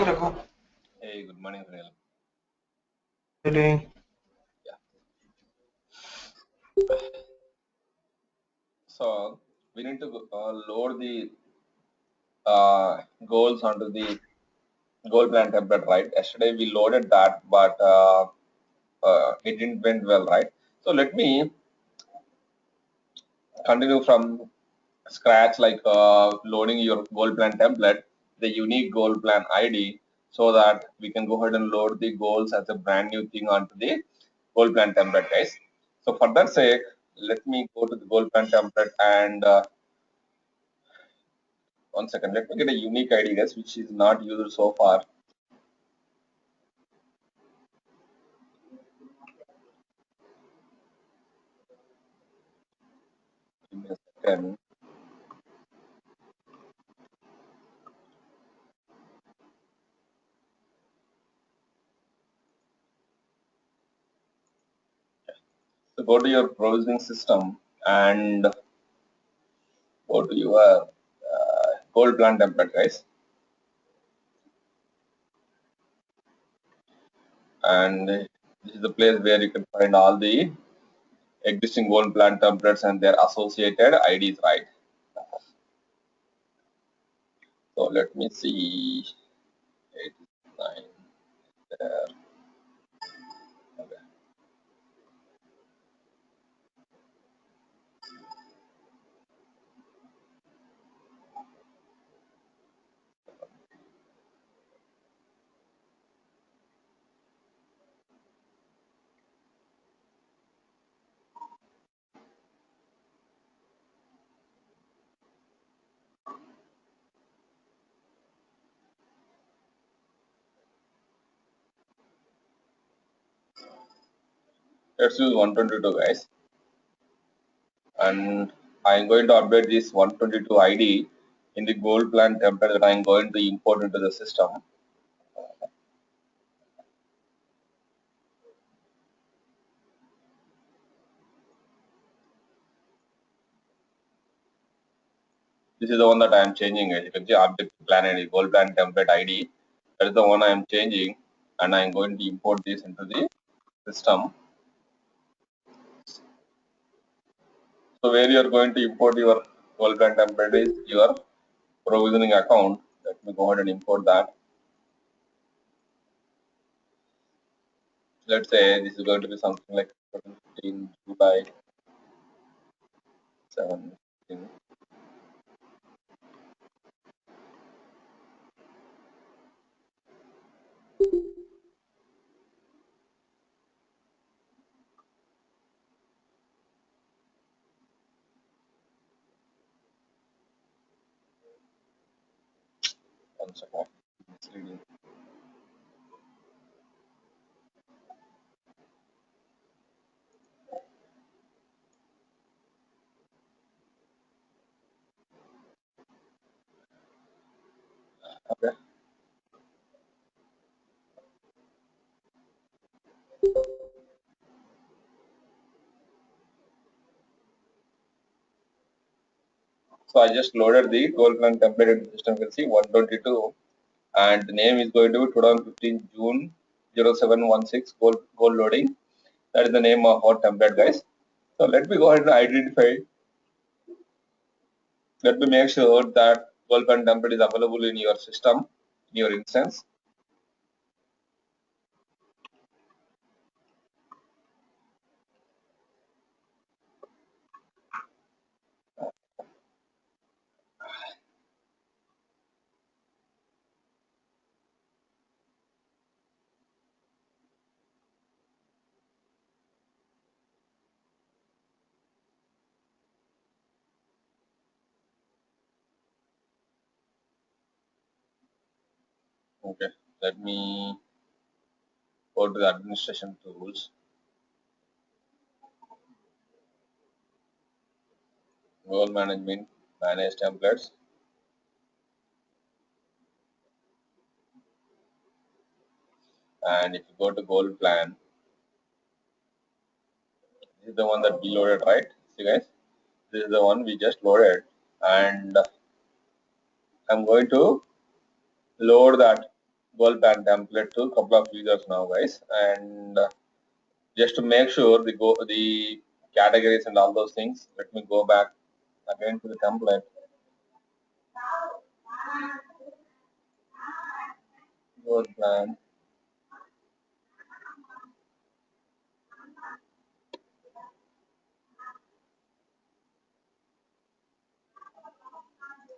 Raghu. Hey, good morning, Sunil. How are you doing? Yeah. So we need to load the goals onto the goal plan template, right? Yesterday we loaded that, but it didn't went well, right? So let me continue from scratch, like loading your goal plan template, the unique goal plan ID, so that we can go ahead and load the goals as a brand new thing onto the goal plan template, guys. So for that sake, let me go to the goal plan template and 1 second. Let me get a unique ID, guys, which is not used so far. Give me a second. So go to your browsing system and go to your gold plan template, guys. And this is the place where you can find all the existing gold plan templates and their associated IDs, right? So let me see. 89 there. Okay. Let's use 122, guys. And I'm going to update this 122 ID in the gold plan template that I'm going to import into the system. This is the one that I am changing. As you can see, object plan ID, goal plan template ID. That is the one I am changing, and I am going to import this into the system. So where you are going to import your goal plan template is your provisioning account. Let me go ahead and import that. Let's say this is going to be something like 15 July 7. One second. Misleading. Okay. So I just loaded the goal plan template into the system. You can see 122, and the name is going to be 2015 June 0716 goal loading. That is the name of our template, guys. So let me go ahead and identify. Let me make sure that goal plan template is available in your system, in your instance. Okay. Let me go to the administration tools, goal management, manage templates, and if you go to goal plan, this is the one that we loaded, right? See, guys, this is the one we just loaded, and I'm going to load that goal plan template to a couple of users now, guys. And just to make sure the categories and all those things, let me go back again to the template. Goal plan.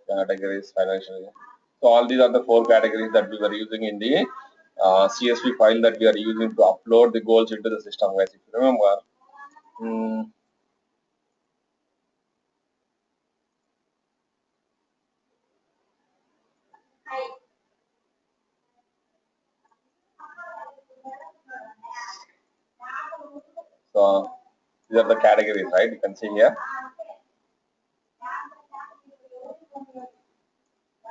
Categories financially. So all these are the 4 categories that we were using in the CSV file that we are using to upload the goals into the system, guys. If you remember, mm, so these are the categories, right? You can see here.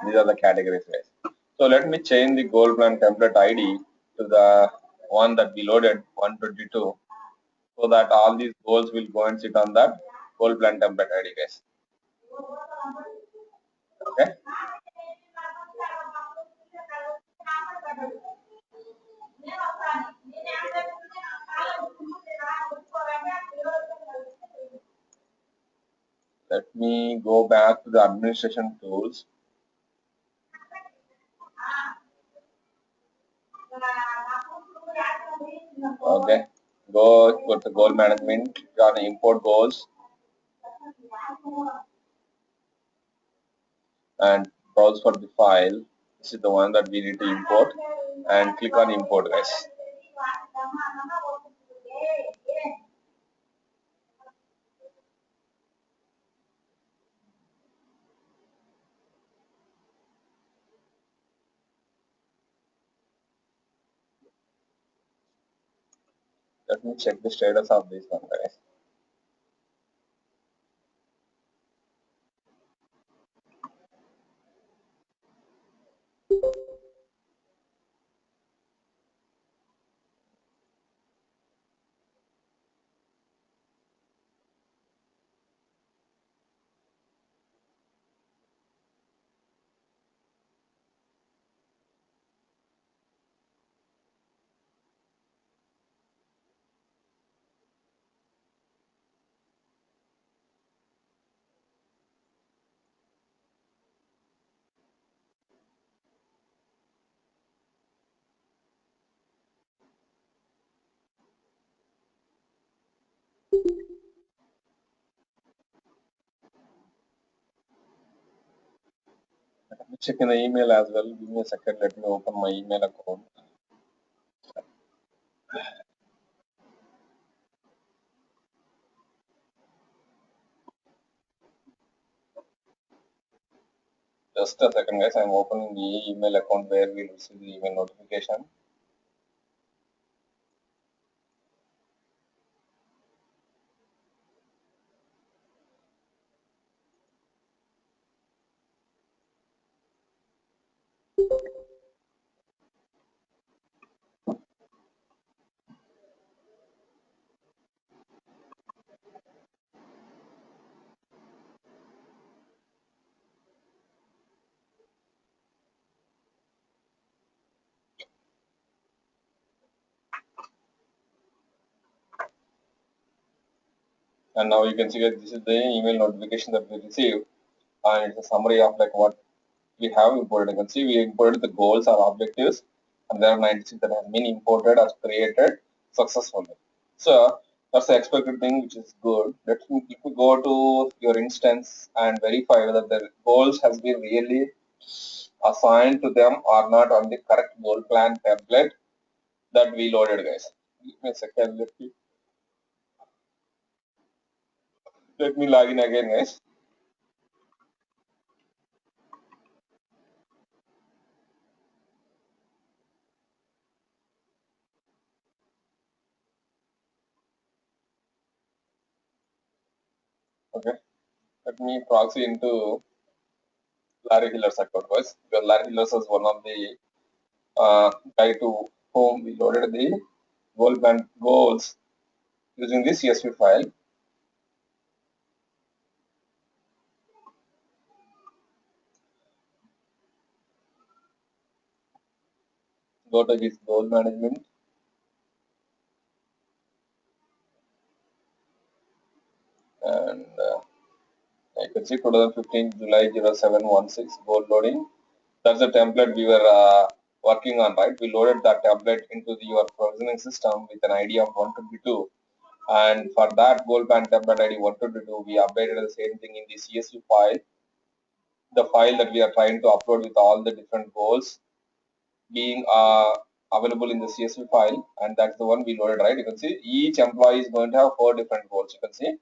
These are the categories, guys. So let me change the goal plan template ID to the one that we loaded 122, so that all these goals will go and sit on that goal plan template ID, guys. Okay. Let me go back to the administration tools. Okay. Go to goal management, click on import goals and browse for the file. This is the one that we need to import and click on import, guys. Let me check the status of this one, guys. Let me check in the email as well. Give me a second. Let me open my email account. Just a second, guys. I'm opening the email account where we'll receive the email notification. And now you can see that this is the email notification that we received, and it's a summary of like what we have imported. You can see we imported the goals or objectives, and there are 96 that have been imported as created successfully. So that's the expected thing, which is good. Let me go to your instance and verify whether the goals has been really assigned to them or not on the correct goal plan template that we loaded, guys. Give me a second. Let me log in again, guys. Okay. Let me proxy into Larry Hiller's account, guys, because Larry Hiller's is one of the guy to whom we loaded the goal plan goals using this CSV file. Go to his goal management, and you can see 2015 July 0716 goal loading. That's the template we were working on, right? We loaded that template into your provisioning system with an ID of 122. And for that goal plan template ID 122, we updated the same thing in the CSV file, the file that we are trying to upload with all the different goals being available in the CSV file. And that's the one we loaded, right? You can see each employee is going to have 4 different goals. You can see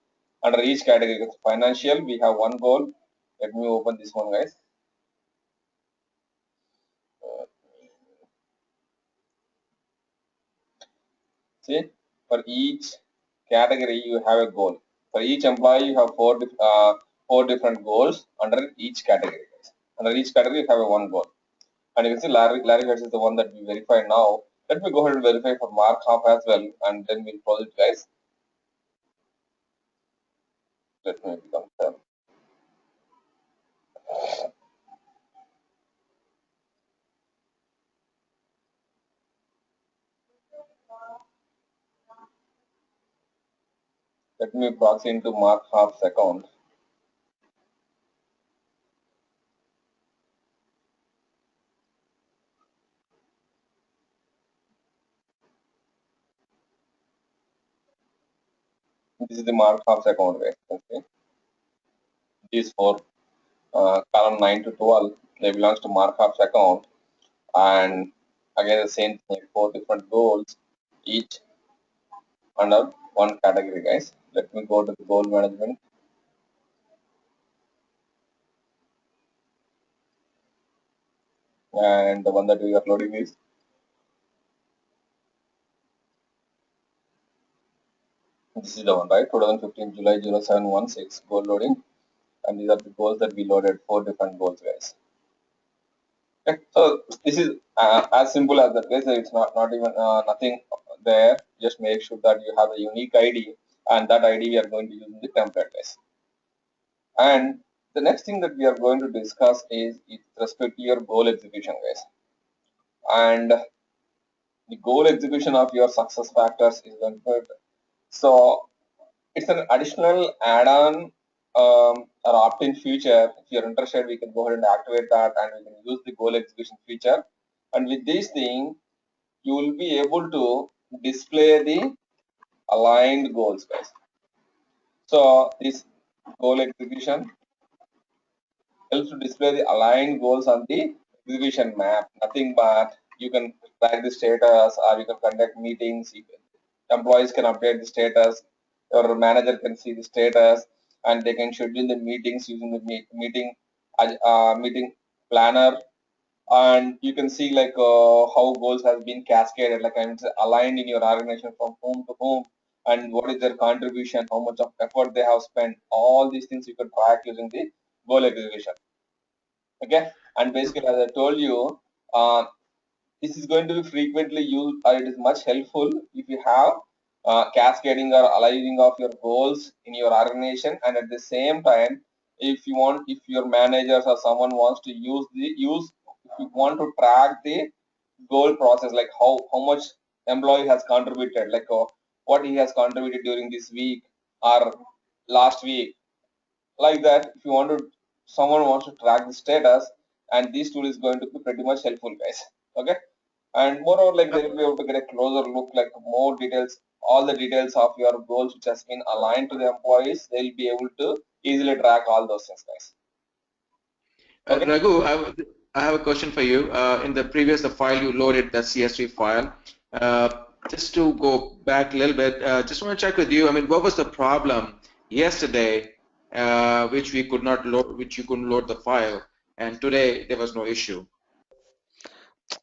under each category, financial, we have one goal. Let me open this one, guys. See, for each category you have a goal. For each employee you have four different goals under each category. Under each category you have a one goal. And you can see Larry Hertz is the one that we verified now. Let me go ahead and verify for Mark Half as well, and then we'll close it, guys. Let me confirm. Let me proxy into Mark Half's account. This is the Mark Half's account, guys. Okay. These four column 9 to 12, they belongs to Mark Half's account. And again, the same thing, 4 different goals, each under one category, guys. Let me go to the goal management. And the one that we are loading is this is the one, right? 2015 July 0716 goal loading. And these are the goals that we loaded, 4 different goals, guys. Okay. So this is as simple as that, guys. It's not even nothing there. Just make sure that you have a unique ID, and that ID we are going to use in the template, guys. And the next thing that we are going to discuss is with respect to your goal execution, guys. And the goal execution of your success factors is going to, so it's an additional add-on or opt-in feature. If you're interested, we can go ahead and activate that, and we can use the goal execution feature. And with this thing, you will be able to display the aligned goals, guys. So this goal execution helps to display the aligned goals on the execution map. Nothing but you can track the status, or you can conduct meetings. Employees can update the status. Your manager can see the status, and they can schedule the meetings using the meeting planner. And you can see like how goals has been cascaded, like I'm aligned in your organization from home to home, and what is their contribution, how much of effort they have spent. All these things you can track using the goal execution. Okay, and basically, as I told you, this is going to be frequently used, or it is much helpful if you have cascading or aligning of your goals in your organization. And at the same time, if your managers or someone wants to if you want to track the goal process, like how much employee has contributed, like what he has contributed during this week or last week, like that. If you want to, someone wants to track the status, and this tool is going to be pretty much helpful, guys. Okay. And moreover, like they will be able to get a closer look, like more details, all the details of your goals which has been aligned to the employees. They'll be able to easily track all those things, guys. Okay. Raghu, I have a question for you. In the previous the file you loaded, the CSV file. Just to go back a little bit, just want to check with you. I mean, what was the problem yesterday, which we could not load, which you couldn't load the file, and today there was no issue?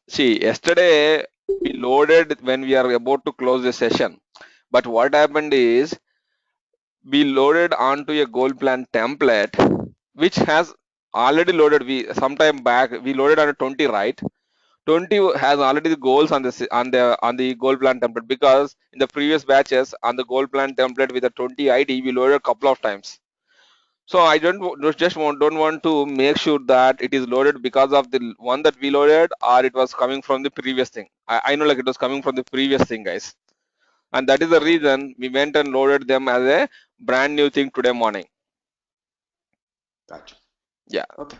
See, yesterday we loaded when we are about to close the session, but what happened is we loaded onto a goal plan template which has already loaded. We sometime back we loaded on a 20, right? 20 has already the goals on the goal plan template, because in the previous batches on the goal plan template with the 20 ID we loaded a couple of times. So I don't don't want to make sure that it is loaded because of the one that we loaded, or it was coming from the previous thing. I know like it was coming from the previous thing, guys, and that is the reason we went and loaded them as a brand new thing today morning. Gotcha. Yeah. Okay.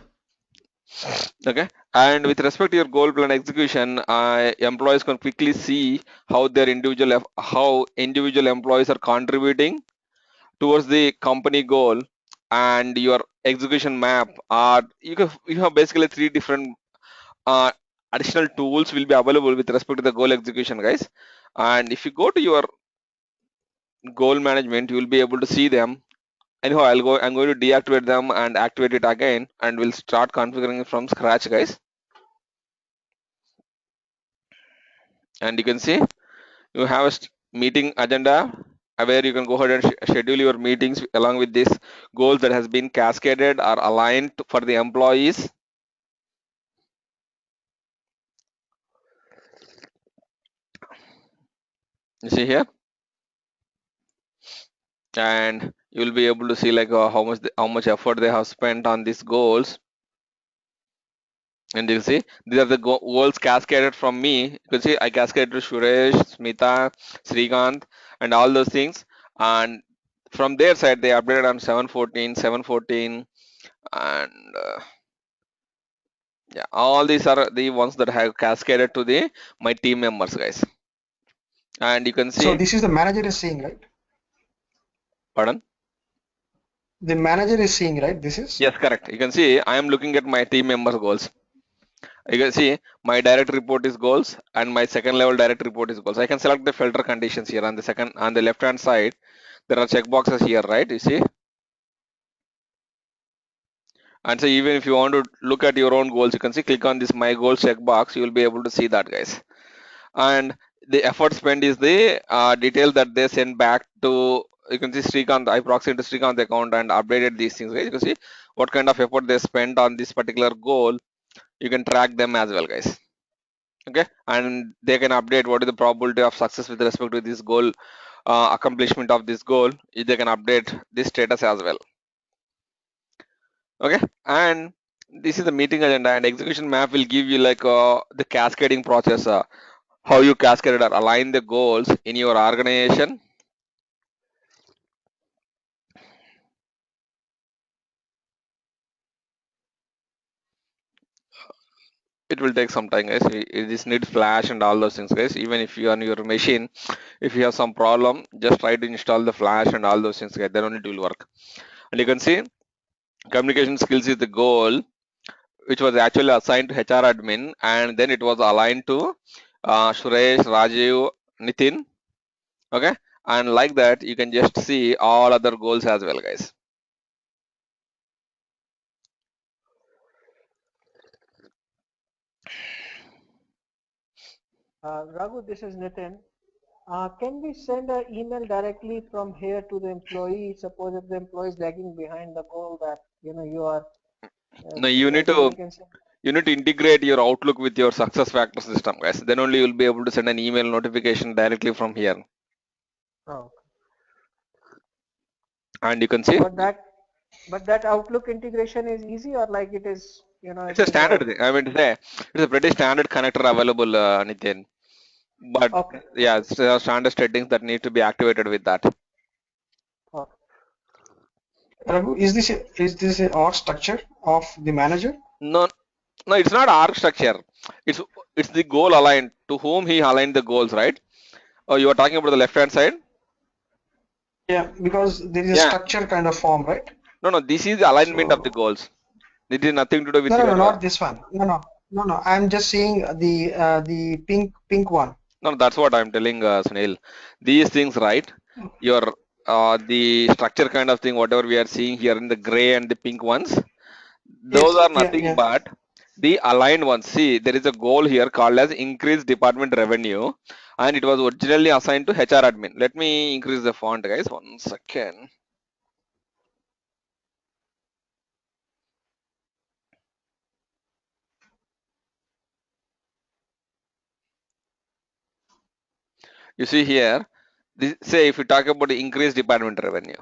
Okay. And with respect to your goal plan execution, employees can quickly see how individual employees are contributing towards the company goal, and your execution map are you have basically three different uh, additional tools will be available with respect to the goal execution, guys. And if you go to your goal management, you will be able to see them. Anyhow, I'm going to deactivate them and activate it again, and we'll start configuring it from scratch, guys. And you can see you have a meeting agenda where you can go ahead and schedule your meetings along with this goals that has been cascaded or aligned for the employees. You see here, and you will be able to see like how much effort they have spent on these goals. And you see these are the goals cascaded from me. You can see I cascaded to Suresh, Smita, Srikanth, and all those things. And from their side, they updated on 714, 714, and yeah, all these are the ones that have cascaded to the my team members, guys. And you can So see, this is the manager is seeing, right? pardon? The manager is seeing, right? This is. Yes, correct. You can see I am looking at my team members goals. You can see my direct report is goals and my second level direct report is goals. I can select the filter conditions here on the left hand side. There are checkboxes here, right? You see, and so even if you want to look at your own goals, you can see click on this my goals checkbox. You will be able to see that, guys. And the effort spent is the detail that they send back to. You can see Srikanth. I proxied to Srikanth account and updated these things, right? You can see what kind of effort they spent on this particular goal. You can track them as well, guys. Okay, and they can update what is the probability of success with respect to this goal, accomplishment of this goal. They can update this status as well. Okay, and this is the meeting agenda, and execution map will give you like the cascading process, how you cascade or align the goals in your organization. It will take some time, guys. This needs flash and all those things, guys. Even if you on your machine, if you have some problem, just try to install the flash and all those things, guys. Then only it will work. And you can see communication skills is the goal, which was actually assigned to HR admin, and then it was aligned to Suresh, Rajiv, Nitin. Okay, and like that, you can just see all other goals as well, guys. Raghu, this is Nitin. Can we send an email directly from here to the employee? Suppose if the employee is lagging behind the goal that you are. Now you need Then to we can send. integrate your Outlook with your SuccessFactors system, guys. Then only you'll be able to send an email notification directly from here. Oh. And you can see But that Outlook integration is easy, or like it is, it's a it's standard a. thing. I mean, it's a pretty standard connector available, Nitin. But Okay. yeah, there are standard settings that need to be activated with that. Okay. Raghu, is this a org structure of the manager? No, no, it's not arc structure. It's it's the goal aligned to whom he aligned the goals, right? Oh, you are talking about the left hand side? Yeah, because there is a Yeah. structure kind of form, right? No, no, this is the alignment of the So goals. It is nothing to do with no, no, your. no, not this one. No, no, no, no. I'm just seeing the pink one. No, that's what I'm telling, Sunil. These things, right? Your the structure kind of thing, whatever we are seeing here in the gray and the pink ones, those Yes, are yeah, nothing yeah. but the aligned ones. See, there is a goal here called as increased department revenue, and it was originally assigned to HR admin. Let me increase the font, guys. 1 second. You see here, say if you talk about the increased department revenue.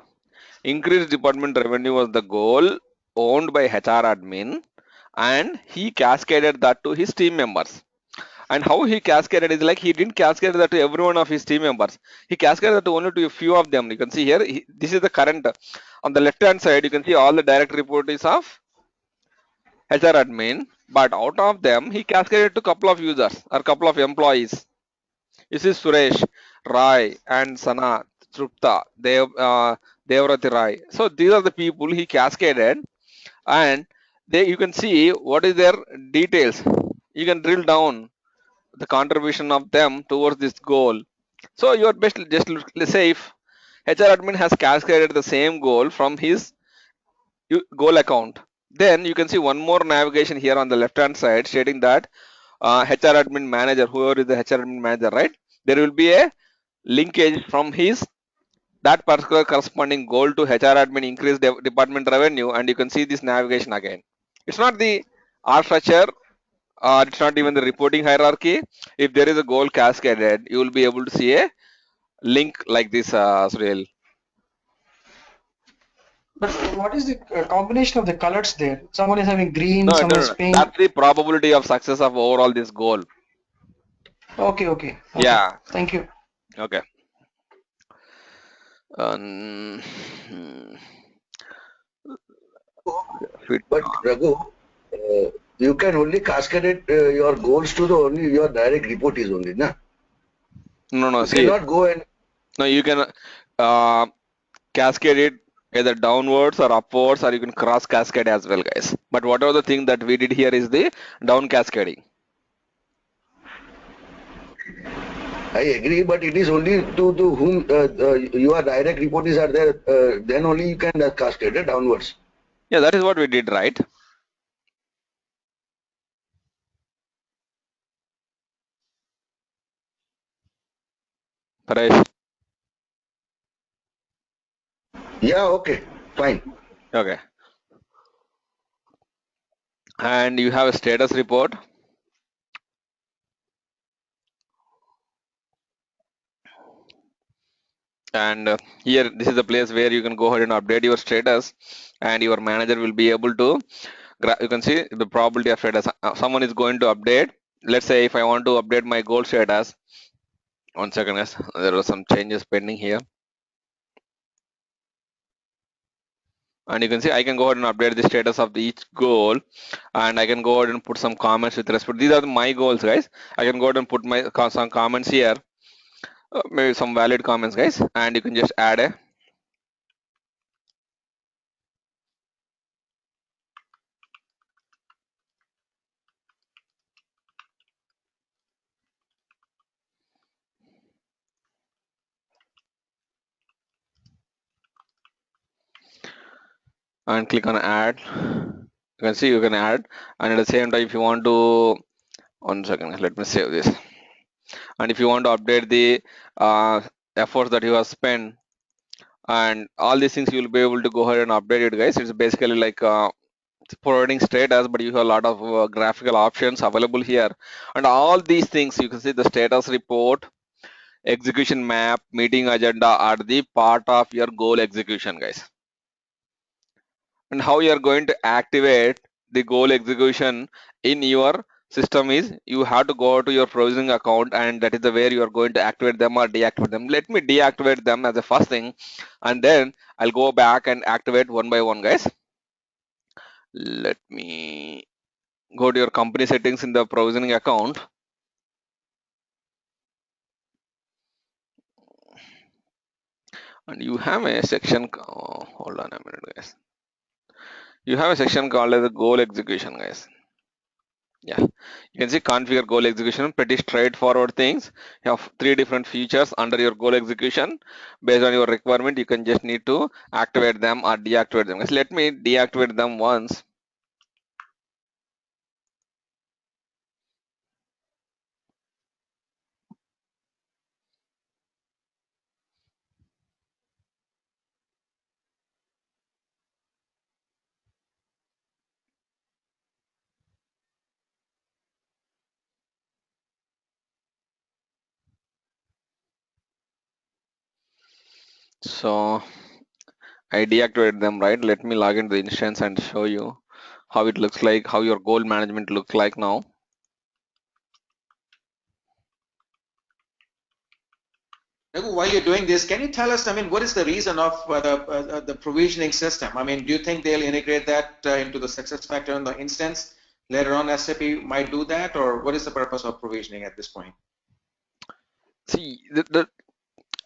increased department revenue was the goal owned by HR admin, and he cascaded that to his team members. And how he cascaded is like he didn't cascade that to every one of his team members. He cascaded that to only to a few of them. You can see here, this is the current. On the left hand side, you can see all the direct reportees of HR admin, but out of them, he cascaded to couple of users or couple of employees. This is Suresh, Rai, and Sana, Trupta, Devrati Rai. So these are the people he cascaded, and you can see what is their details. You can drill down the contribution of them towards this goal. So your best, just let's say if HR admin has cascaded the same goal from his goal account, then you can see one more navigation here on the left hand side stating that HR admin manager, whoever is the HR admin manager, right? There will be a linkage from his that particular corresponding goal to HR admin increase department revenue, and you can see this navigation again. It's not the R structure, it's not even the reporting hierarchy. If there is a goal cascaded, you will be able to see a link like this, Sureel. But what is the combination of the colors there? Someone is having green, No, someone is pink. that's the probability of success of overall this goal. Okay. Yeah. Thank you. Okay. But Raghu, you can only cascade your goals to the only your direct reportees only, na? No. You See, cannot go and no, you can cascade it either downwards or upwards, or you can cross cascade as well, guys. But whatever the thing that we did here is the down cascading. I agree, but it is only to whom your direct reportees are there, then only you can cascade it downwards. Yeah, that is what we did, right? Paresh. Yeah, okay, fine. Okay. And you have a status report. And here, this is the place where you can go ahead and update your status, and your manager will be able to, you can see the probability of status. Someone is going to update. Let's say if I want to update my goal status, 1 second, guys. There are some changes pending here. And you can see I can go ahead and update the status of each goal, and I can go ahead and put some comments with respect. These are my goals, guys. I can go ahead and put some comments here, maybe some valid comments, guys, and you can just add a and click on add. You can see you can add, and at the same time, if you want to, 1 second, let me save this. And if you want to update the efforts that you have spent and all these things, you will be able to go ahead and update it, guys. It's basically like it's providing status, but you have a lot of graphical options available here. And all these things, you can see the status report, execution map, meeting agenda are the part of your goal execution, guys. And how you are going to activate the goal execution in your system is you have to go to your provisioning account, and that is the where you are going to activate them or deactivate them. Let me deactivate them as the first thing, and then I'll go back and activate one by one, guys. Let me go to your company settings in the provisioning account. And you have a section, hold on a minute, guys. You have a section called as a goal execution, guys. Yeah, you can see configure goal execution, pretty straightforward things. You have 3 different features under your goal execution. Based on your requirement, you can just need to activate them or deactivate them. Guys, let me deactivate them once. So I deactivated them, right? Let me log into the instance and show you how it looks like, how your goal management looks like now. Raghu, while you're doing this, can you tell us, I mean, what is the reason of the provisioning system? I mean, do you think they'll integrate that into the SuccessFactor in the instance? Later on, SAP might do that, or what is the purpose of provisioning at this point? See,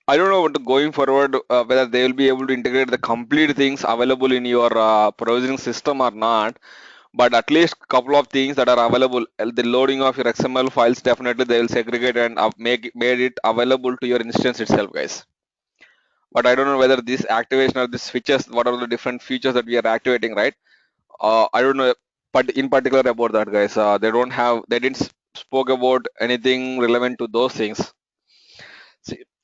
I don't know what going forward whether they will be able to integrate the complete things available in your provisioning system or not. But at least couple of things that are available, the loading of your XML files, definitely they will segregate and made it available to your instance itself, guys. But I don't know whether this activation or this switches, what are the different features that we are activating, right? I don't know, but in particular about that, guys. They didn't spoke about anything relevant to those things.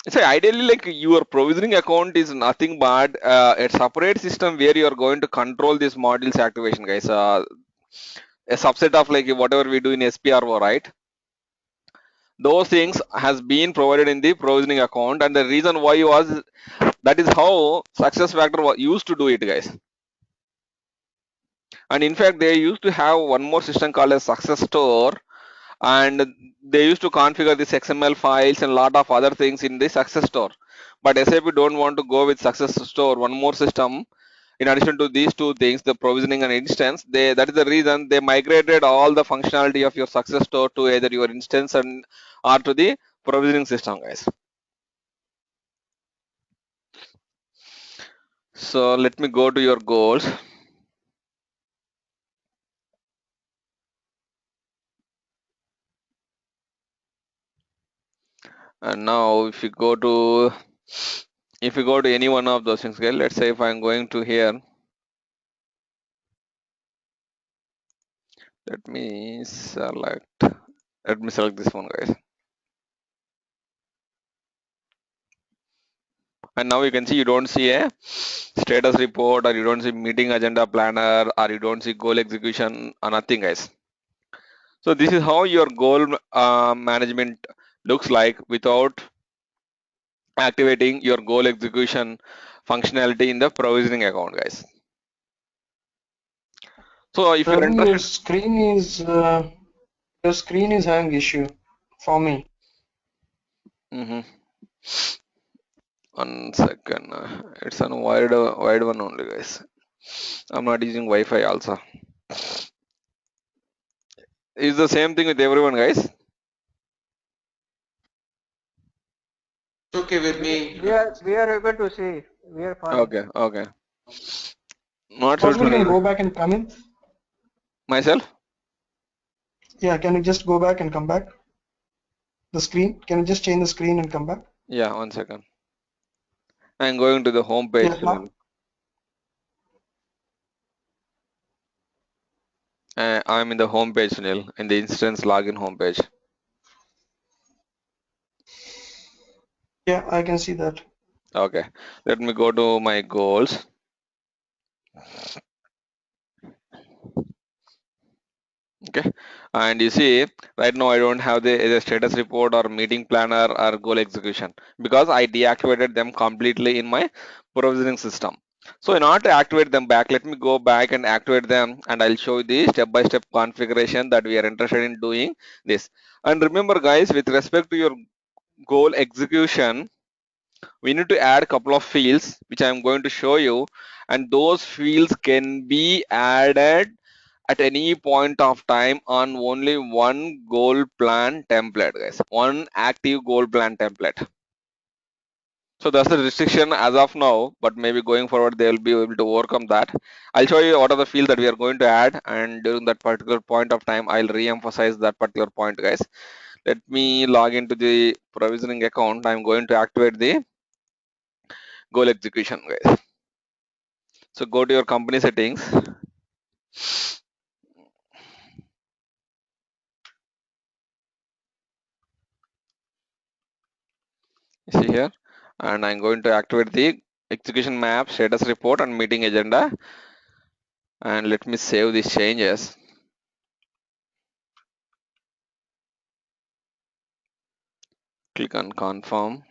See, ideally, like your provisioning account is nothing but a separate system where you are going to control this modules activation, guys. A subset of like whatever we do in SPRO, right? Those things has been provided in the provisioning account, and the reason why was that is how SuccessFactor used to do it, guys. And in fact, they used to have one more system called a Success Store, and they used to configure this XML files and a lot of other things in the Success Store. But SAP don't want to go with Success Store, one more system. In addition to these two things, the provisioning and instance, that is the reason they migrated all the functionality of your Success Store to either your instance and or to the provisioning system, guys. So let me go to your goals. And now if you go to any one of those things, okay, let's say if I'm going to here, let me select this one, guys. And now you can see you don't see a status report, or you don't see meeting agenda planner, or you don't see goal execution, or nothing, guys. So this is how your goal management looks like without activating your goal execution functionality in the provisioning account, guys. So if you're Prabhu, interested, your screen is having issue for me. One second, it's on wide one only, guys. I'm not using Wi-Fi also. It's the same thing with everyone, guys. It's okay with me. We are able to see. We are fine. Okay. Not sure. Possible, can you go back and come in? Myself? Yeah, can you just go back and come back? The screen, can you just change the screen and come back? Yeah, 1 second. I'm going to the home page. Yes, now. I'm in the home page, Sunil, in the instance login home page. Yeah, I can see that. Okay, let me go to my goals. Okay, and you see right now I don't have the status report or meeting planner or goal execution because I deactivated them completely in my provisioning system. So in order to activate them back, let me go back and activate them, and I'll show you the step-by-step configuration that we are interested in doing this. And remember, guys, with respect to your goal execution, we need to add a couple of fields which I'm going to show you, and those fields can be added at any point of time on only one goal plan template, guys. One active goal plan template. So that's the restriction as of now, but maybe going forward they will be able to overcome that. I'll show you what are the fields that we are going to add, and during that particular point of time I'll re-emphasize that particular point, guys. Let me log into the provisioning account. I'm going to activate the goal execution, guys. So go to your company settings. You see here, and I'm going to activate the execution map, status report, and meeting agenda. And let me save these changes. Click on confirm.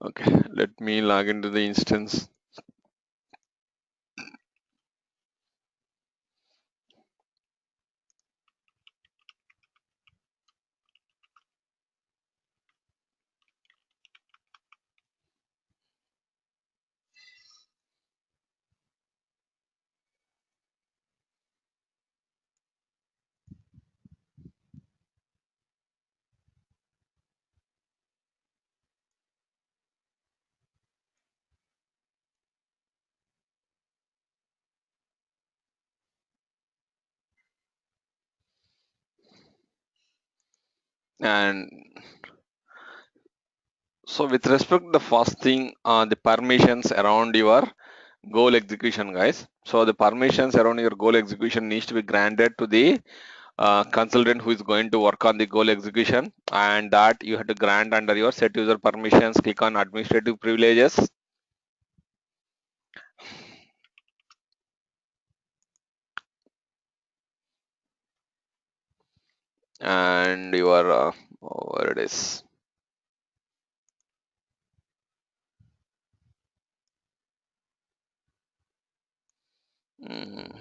Okay, let me log into the instance. And so with respect to the first thing, the permissions around your goal execution, guys. So the permissions around your goal execution needs to be granted to the consultant who is going to work on the goal execution, and that you have to grant under your set user permissions. Click on administrative privileges, and your where it is. Mm,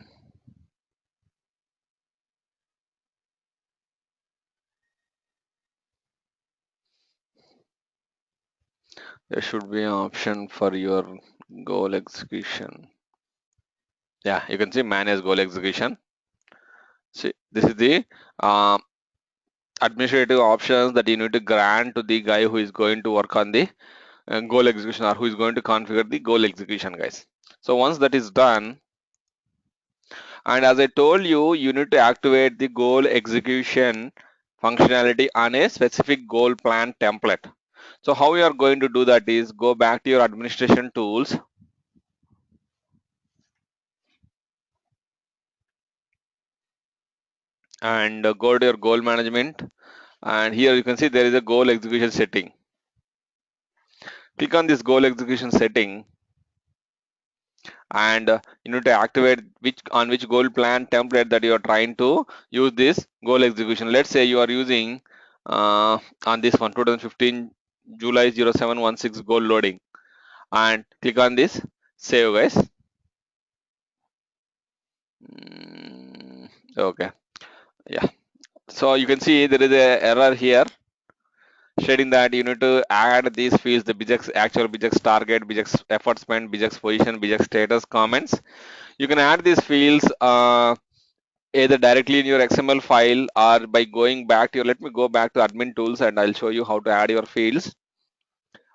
there should be an option for your goal execution. Yeah, you can see manage goal execution. See, this is the uh, administrative options that you need to grant to the guy who is going to work on the goal execution, or who is going to configure the goal execution, guys. So once that is done, and as I told you, you need to activate the goal execution functionality on a specific goal plan template. So how you are going to do that is go back to your administration tools, and go to your goal management, and here you can see there is a goal execution setting. Click on this goal execution setting, and you need to activate which goal plan template that you are trying to use this goal execution. Let's say you are using on this one 2015 July 0716 goal loading, and click on this save, guys. Okay, yeah, so you can see there is a error here stating that you need to add these fields: the BJX actual, BJX target, BJX effort spent, BJX position, BJX status, comments. You can add these fields either directly in your XML file, or by going back to your, let me go back to admin tools and I'll show you how to add your fields.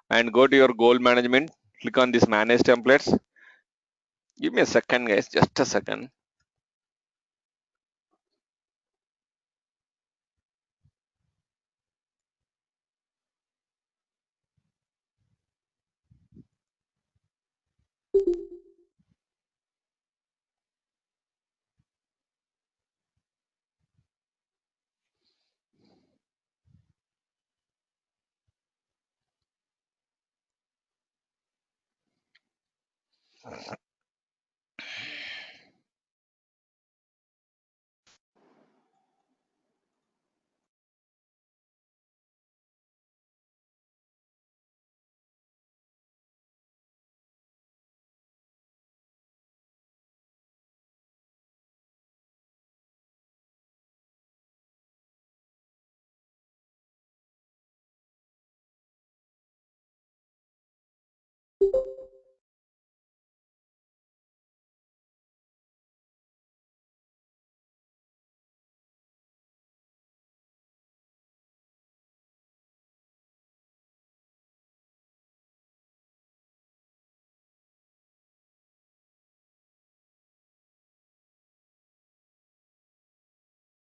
And go to your goal management, click on this manage templates. Give me a second, guys, just a second.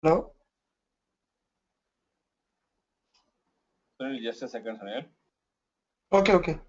Hello? Just a second, Sunil. Okay.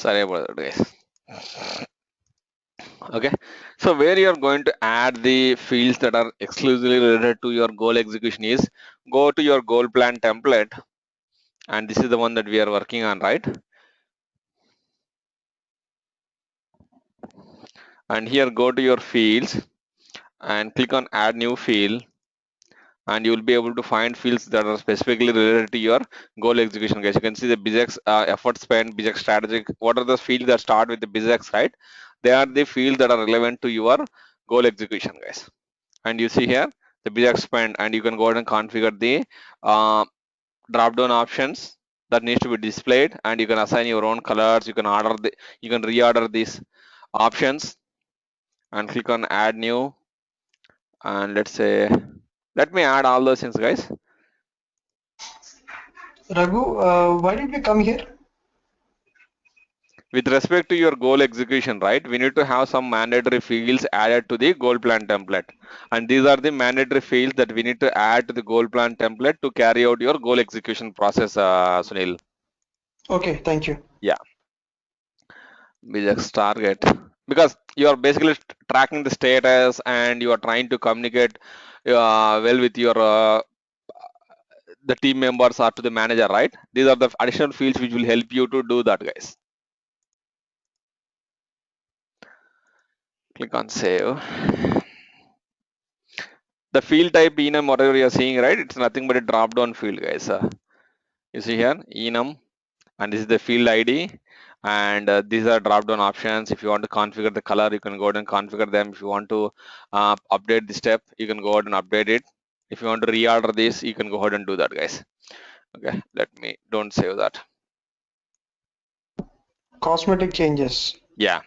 Sorry about that, guys. Okay, so where you are going to add the fields that are exclusively related to your goal execution is go to your goal plan template, and this is the one that we are working on, right? And here go to your fields and click on add new field, and you will be able to find fields that are specifically related to your goal execution, guys. You can see the BizX effort spent, BizX strategic. What are the fields that start with the BizX, right? They are the fields that are relevant to your goal execution, guys. And you see here the BizX spend, and you can go ahead and configure the drop down options that needs to be displayed, and you can assign your own colors. You can reorder these options and click on add new, and let's say let me add all those things, guys. Raghu, why did we come here? With respect to your goal execution, right, we need to have some mandatory fields added to the goal plan template, and these are the mandatory fields that we need to add to the goal plan template to carry out your goal execution process, Sunil. Okay, thank you. Yeah, BizX target, because you are basically tracking the status and you are trying to communicate well with your the team members or to the manager, right? These are the additional fields which will help you to do that, guys. Click on save. The field type enum, whatever you are seeing, right, it's nothing but a drop down field, guys. You see here enum, and this is the field ID, and these are drop down options. If you want to configure the color, you can go ahead and configure them. If you want to update the step, you can go ahead and update it. If you want to reorder this, you can go ahead and do that, guys. Okay, let me don't save that. Cosmetic changes. Yeah.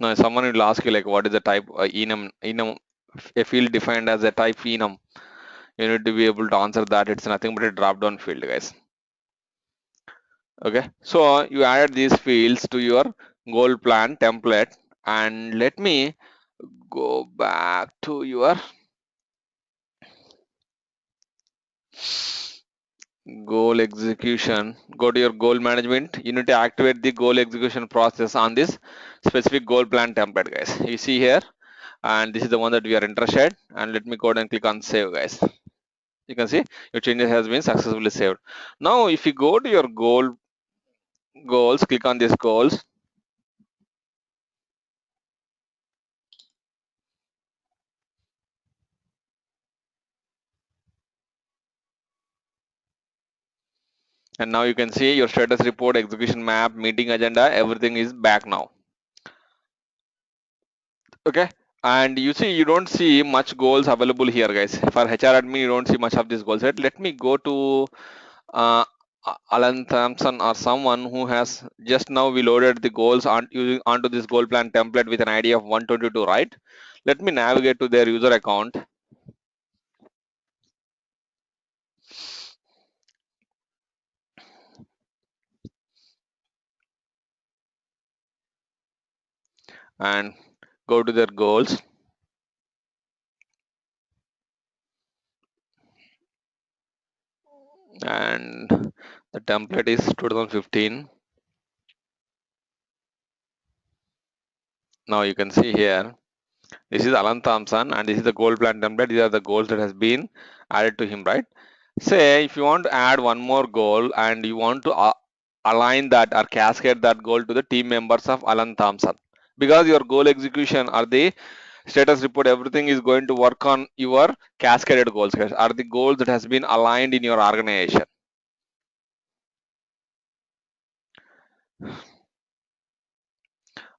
Now someone will ask you like, what is the type enum? A field defined as a type enum. You need to be able to answer that. It's nothing but a drop down field, guys. Okay, so you added these fields to your goal plan template, and let me go back to your goal execution. Go to your goal management. You need to activate the goal execution process on this specific goal plan template, guys. You see here, and this is the one that we are interested, and let me go ahead and click on save, guys. You can see your changes has been successfully saved. Now if you go to your goals, click on these goals, and now you can see your status report, execution map, meeting agenda, everything is back now. Okay, and you see you don't see much goals available here, guys. For HR admin, you don't see much of these goals, right? Let me go to uh, Alan Thompson or someone who has just now we loaded the goals using onto this goal plan template with an ID of 122, right? Let me navigate to their user account. And go to their goals, and the template is 2015. Now you can see here, this is Alan Thompson, and this is the goal plan template. These are the goals that has been added to him, right? Say if you want to add one more goal and you want to align that or cascade that goal to the team members of Alan Thompson, because your goal execution or the status report, everything is going to work on your cascaded goals, guys, are the goals that has been aligned in your organization.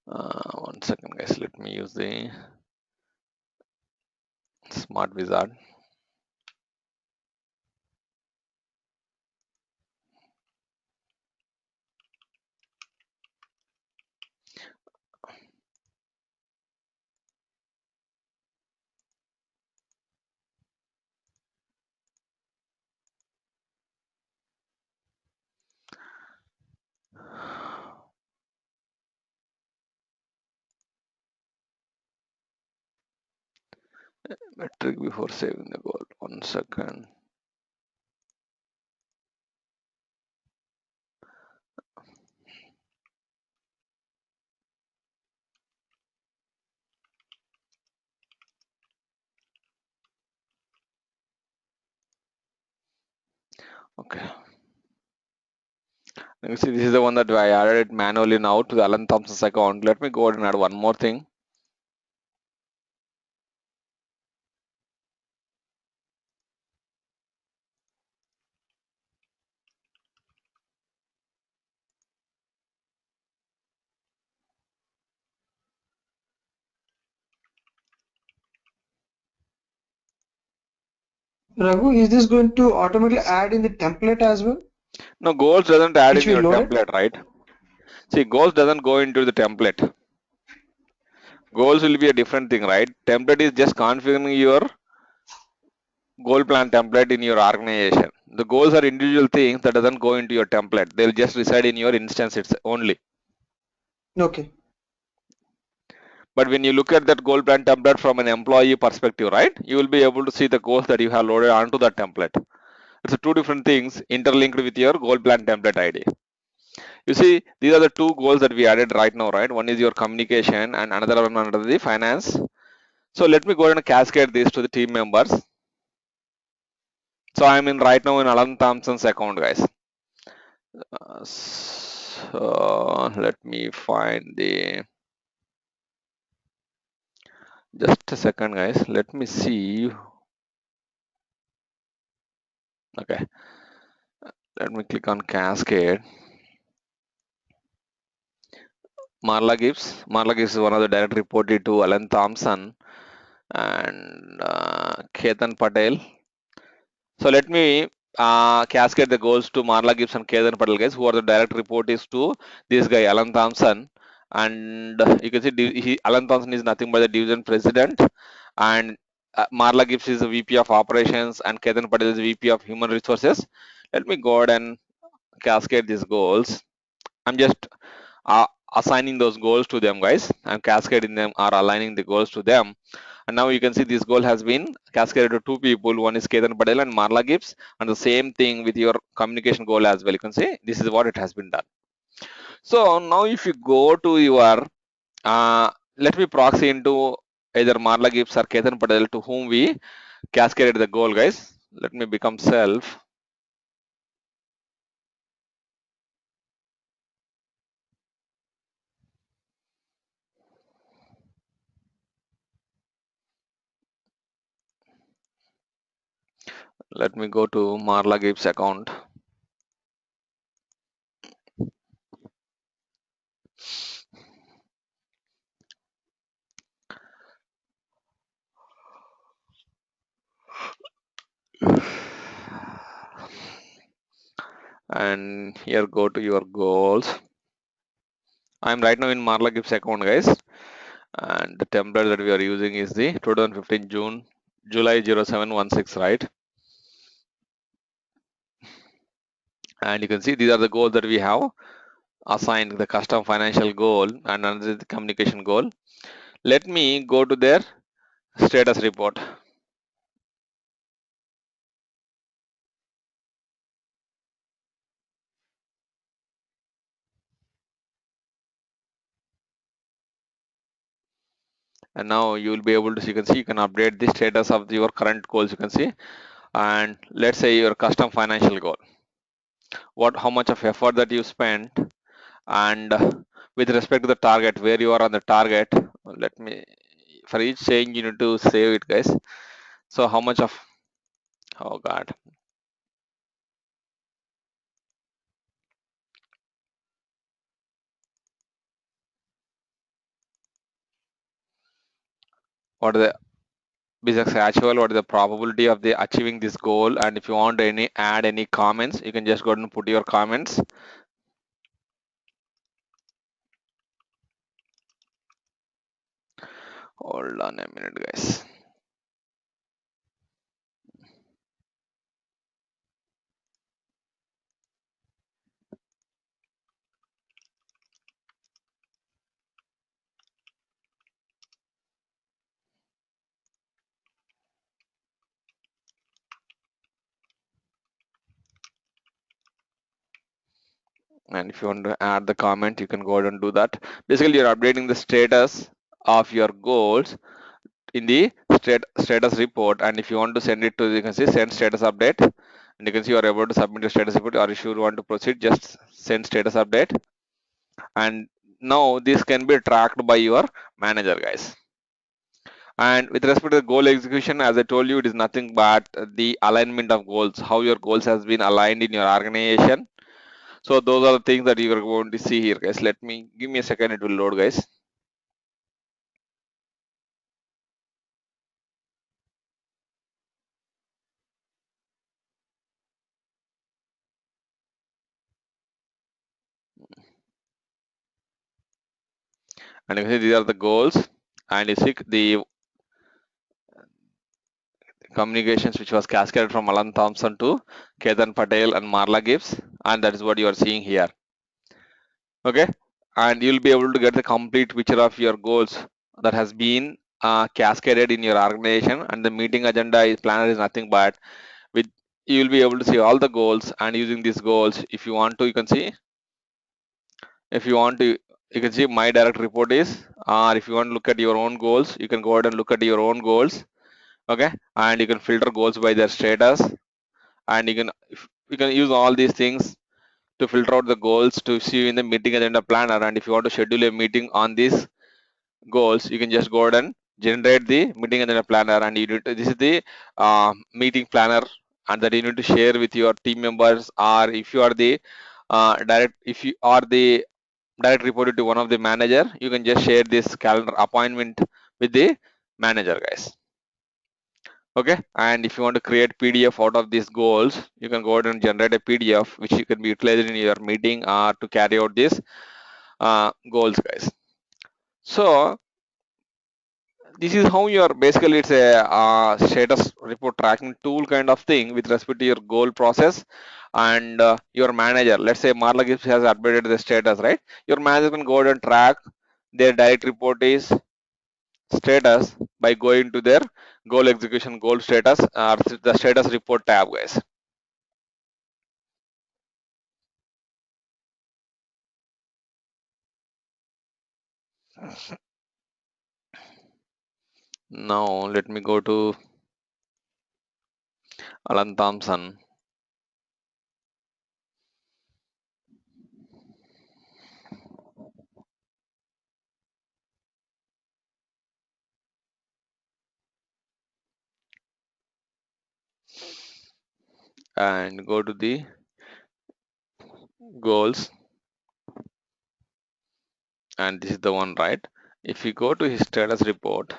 One second, guys, let me use the smart wizard. Metric before saving the goal. One second. Okay. You see, this is the one that I added it manually now to the Alan Thompson's account. Let me go ahead and add one more thing. Raghu, is this going to automatically add in the template as well, No, goals doesn't add which in we your loaded? template, right? See, goals doesn't go into the template. Goals will be a different thing, right? Template is just configuring your goal plan template in your organization. The goals are individual things that doesn't go into your template. They'll just reside in your instance it's only. Okay. But when you look at that goal plan template from an employee perspective, right, you will be able to see the goals that you have loaded onto that template. It's two different things interlinked with your goal plan template ID. You see, these are the two goals that we added right now, right? One is your communication and another one under the finance. So let me go ahead and cascade these to the team members. So I'm in right now in Alan Thompson's account, guys. So let me find the, just a second, guys. Let me see. Okay, let me click on cascade. Marla Gibbs. Marla Gibbs is one of the direct reported to Alan Thompson and Ketan Patel. So let me cascade the goals to Marla Gibbs and Ketan Patel, guys, who are the direct reportees to this guy, Alan Thompson. And you can see Alan Thompson is nothing but the division president, and Marla Gibbs is the VP of operations, and Ketan Patel is the VP of human resources. Let me go ahead and cascade these goals. I'm just assigning those goals to them, guys. I'm cascading them or aligning the goals to them. And now you can see this goal has been cascaded to two people. One is Ketan Patel and Marla Gibbs. And the same thing with your communication goal as well. You can see this is what it has been done. So now if you go to your, let me proxy into either Marla Gibbs or Ketan Patel to whom we cascaded the goal, guys. Let me become self. Let me go to Marla Gibbs account. And here go to your goals. I'm right now in Marla Gibbs account, guys, and the template that we are using is the 2015 July 0716, right? And you can see these are the goals that we have assigned, the custom financial goal and another the communication goal. Let me go to their status report. And now you will be able to see, you can see, you can update the status of your current goals, you can see. And let's say your custom financial goal, how much of effort that you spent, and with respect to the target, where you are on the target. Let me, for each change you need to save it, guys. So how much of, oh god, what are the business actual, what is the probability of the achieving this goal? And if you want to add any comments, you can just go ahead and put your comments. Hold on a minute, guys. And if you want to add the comment, you can go ahead and do that. Basically, you're updating the status of your goals in the status report. And if you want to send it to, you can see send status update, and you can see you are about to submit a status report. Are you sure you want to proceed? Just send status update, and now this can be tracked by your manager, guys. And with respect to the goal execution, as I told you, it is nothing but the alignment of goals, how your goals has been aligned in your organization. So those are the things that you are going to see here, guys. Let me give me a second, it will load, guys. And you can see these are the goals, and you see the communications which was cascaded from Alan Thompson to Ketan Patel and Marla Gibbs, and that is what you are seeing here. Okay, and you'll be able to get the complete picture of your goals that has been cascaded in your organization, and the meeting agenda is planner is nothing but with you will be able to see all the goals, and using these goals, if you want to, you can see, if you want to, you can see my direct report is, or if you want to look at your own goals, you can go ahead and look at your own goals. Okay, and you can filter goals by their status, and you can use all these things to filter out the goals to see in the meeting agenda planner. And if you want to schedule a meeting on these goals, you can just go ahead and generate the meeting agenda planner, and you need to, this is the meeting planner, and that you need to share with your team members, or if you are the if you are the direct reported to one of the manager, you can just share this calendar appointment with the manager, guys. Okay, and if you want to create PDF out of these goals, you can go ahead and generate a PDF which you can be utilized in your meeting or to carry out these goals, guys. So this is how you are basically, it's a status report tracking tool kind of thing with respect to your goal process. And your manager, let's say Marla Gibbs has updated the status, right? Your manager can go ahead and track their direct report is status by going to their goal execution goal status or the status report tab, guys. Now let me go to Alan Thompson. And go to the goals, and this is the one, right? If you go to his status report,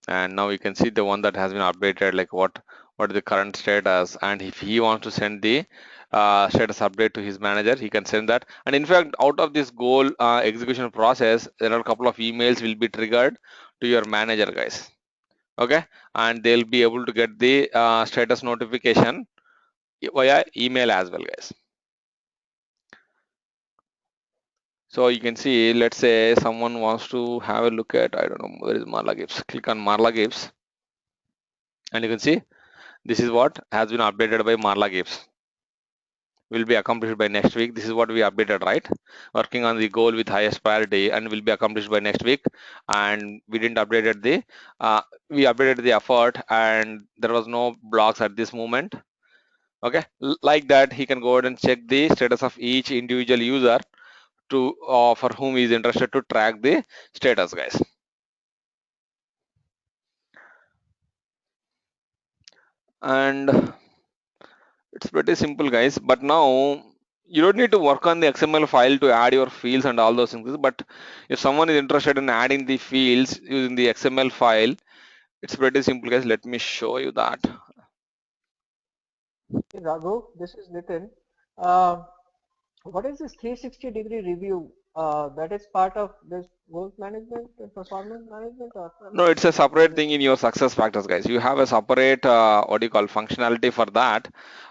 and now you can see the one that has been updated, like what is the current status, and if he wants to send the status update to his manager, he can send that. And in fact, out of this goal execution process, there are a couple of emails will be triggered to your manager, guys. Okay, and they'll be able to get the status notification via email as well, guys. So you can see, let's say someone wants to have a look at, I don't know, where is Marla Gibbs? Click on Marla Gibbs, and you can see this is what has been updated by Marla Gibbs. Will be accomplished by next week. This is what we updated, right? Working on the goal with highest priority and will be accomplished by next week. And we didn't updated the, we updated the effort, and there was no blocks at this moment. Okay, like that, he can go ahead and check the status of each individual user to for whom he is interested to track the status, guys. And it's pretty simple, guys. But now you don't need to work on the XML file to add your fields and all those things. But if someone is interested in adding the fields using the XML file, it's pretty simple, guys. Let me show you that. Hey, Raghu, this is Nitin. What is this 360-degree review? That is part of this goals management and performance management? Or No, it's a separate thing in your SuccessFactors, guys. You have a separate what do you call functionality for that,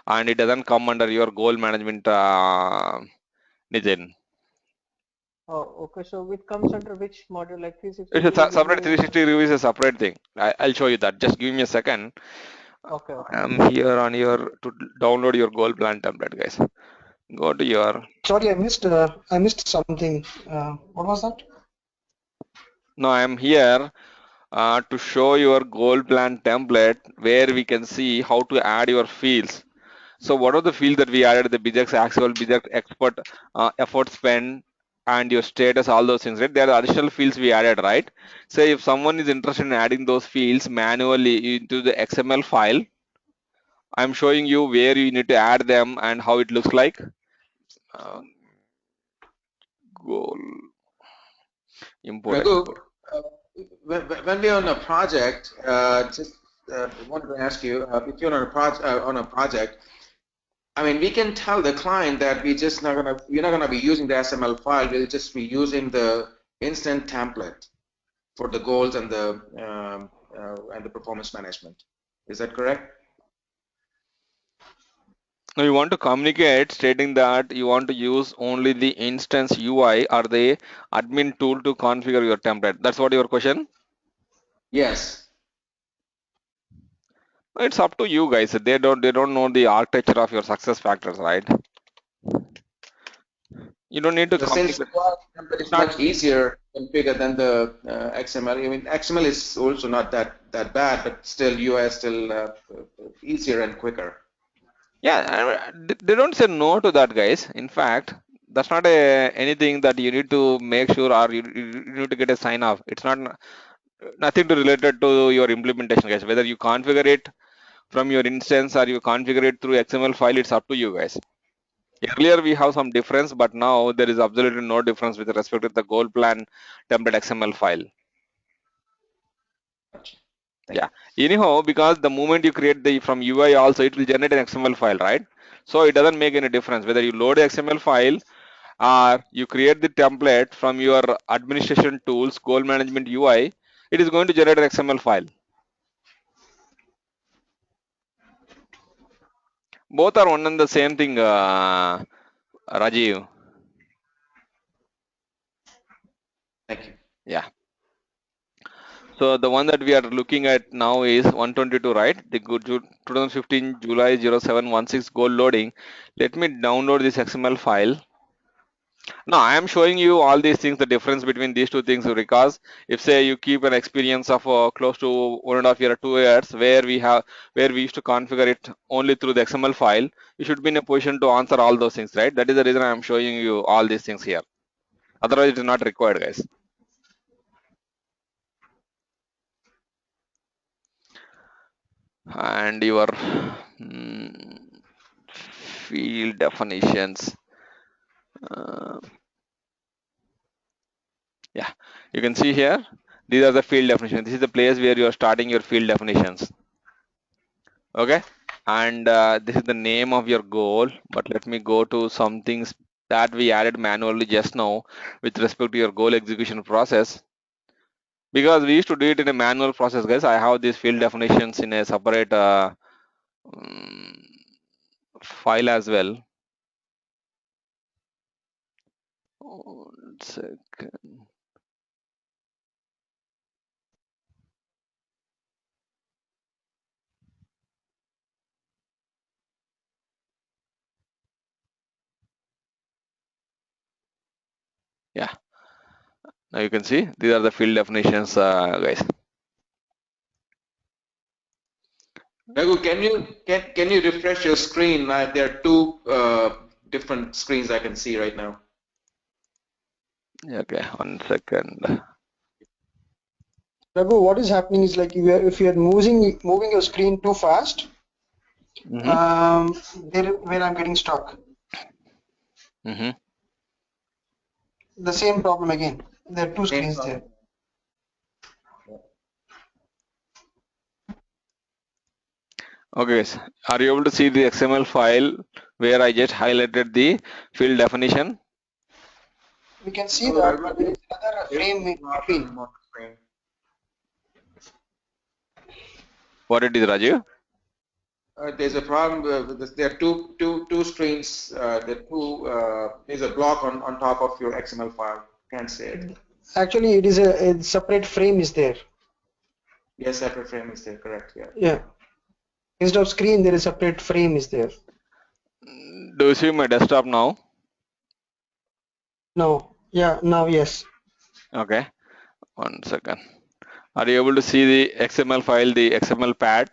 and it doesn't come under your goal management, Nitin. Oh, okay. So it comes under which module, like 360 It's a degree separate review? 360 review is a separate thing. I'll show you that. Just give me a second. Okay. I'm here on your to download your goal plan template, guys. Go to your. Sorry, I missed something. What was that? No, I'm here to show your goal plan template where we can see how to add your fields. So what are the fields that we added? The BJX actual, BJX expert, effort spend, and your status, all those things, right? There are additional fields we added, right? So if someone is interested in adding those fields manually into the XML file, I'm showing you where you need to add them and how it looks like. Goal import Raghu, export. when we're on a project, just wanted to ask you, if you're on a project, I mean, we can tell the client that we're not gonna be using the XML file. We'll just be using the instant template for the goals and the performance management. Is that correct? Now you want to communicate stating that you want to use only the instance UI or the admin tool to configure your template. That's what your question? Yes. It's up to you guys. They don't know the architecture of your success factors, right? You don't need to Since complicate. template is much easier to configure than the XML. I mean, XML is also not that bad, but still UI is still easier and quicker. Yeah, they don't say no to that, guys. In fact, that's not anything that you need to make sure or you need to get a sign off. It's not nothing to related to your implementation, guys. Whether you configure it from your instance or you configure it through XML file, it's up to you guys. Earlier we have some difference, but now there is absolutely no difference with respect to the goal plan template XML file. Yeah. Anyhow, because the moment you create the from UI also, it will generate an XML file, right? So it doesn't make any difference whether you load the XML file or you create the template from your administration tools, goal management UI, it is going to generate an XML file. Both are one and the same thing, Rajiv. Thank you. Yeah. So the one that we are looking at now is 122, right? The 2015 July 0716 goal loading. Let me download this XML file. Now I am showing you all these things, the difference between these two things, because if say you keep an experience of close to 1.5 years or 2 years where we used to configure it only through the XML file, you should be in a position to answer all those things, right? That is the reason I am showing you all these things here. Otherwise it is not required, guys. And your field definitions. Yeah, you can see here, these are the field definitions. This is the place where you are starting your field definitions. Okay, and this is the name of your goal, but let me go to some things that we added manually just now with respect to your goal execution process, because we used to do it in a manual process, guys. I have these field definitions in a separate file as well. 1 second. Yeah, now you can see these are the field definitions, guys. Raghu, can you refresh your screen? There are two different screens I can see right now. Okay, 1 second. Raghu, what is happening is like if you are moving your screen too fast, there where I'm getting stuck. The same problem again. There are two screens there. Okay, are you able to see the XML file where I just highlighted the field definition? We can see that, but there is another frame in between. What it is, Rajiv? There's a problem with this. There are two screens. There's a block on top of your XML file. Can't say it. Actually, it is a separate frame is there. Yes, separate frame is there. Correct. Yeah. Yeah. Instead of screen, there is a separate frame is there. Do you see my desktop now? No. Yeah. Now yes. Okay. 1 second. Are you able to see the XML file, the XML pad?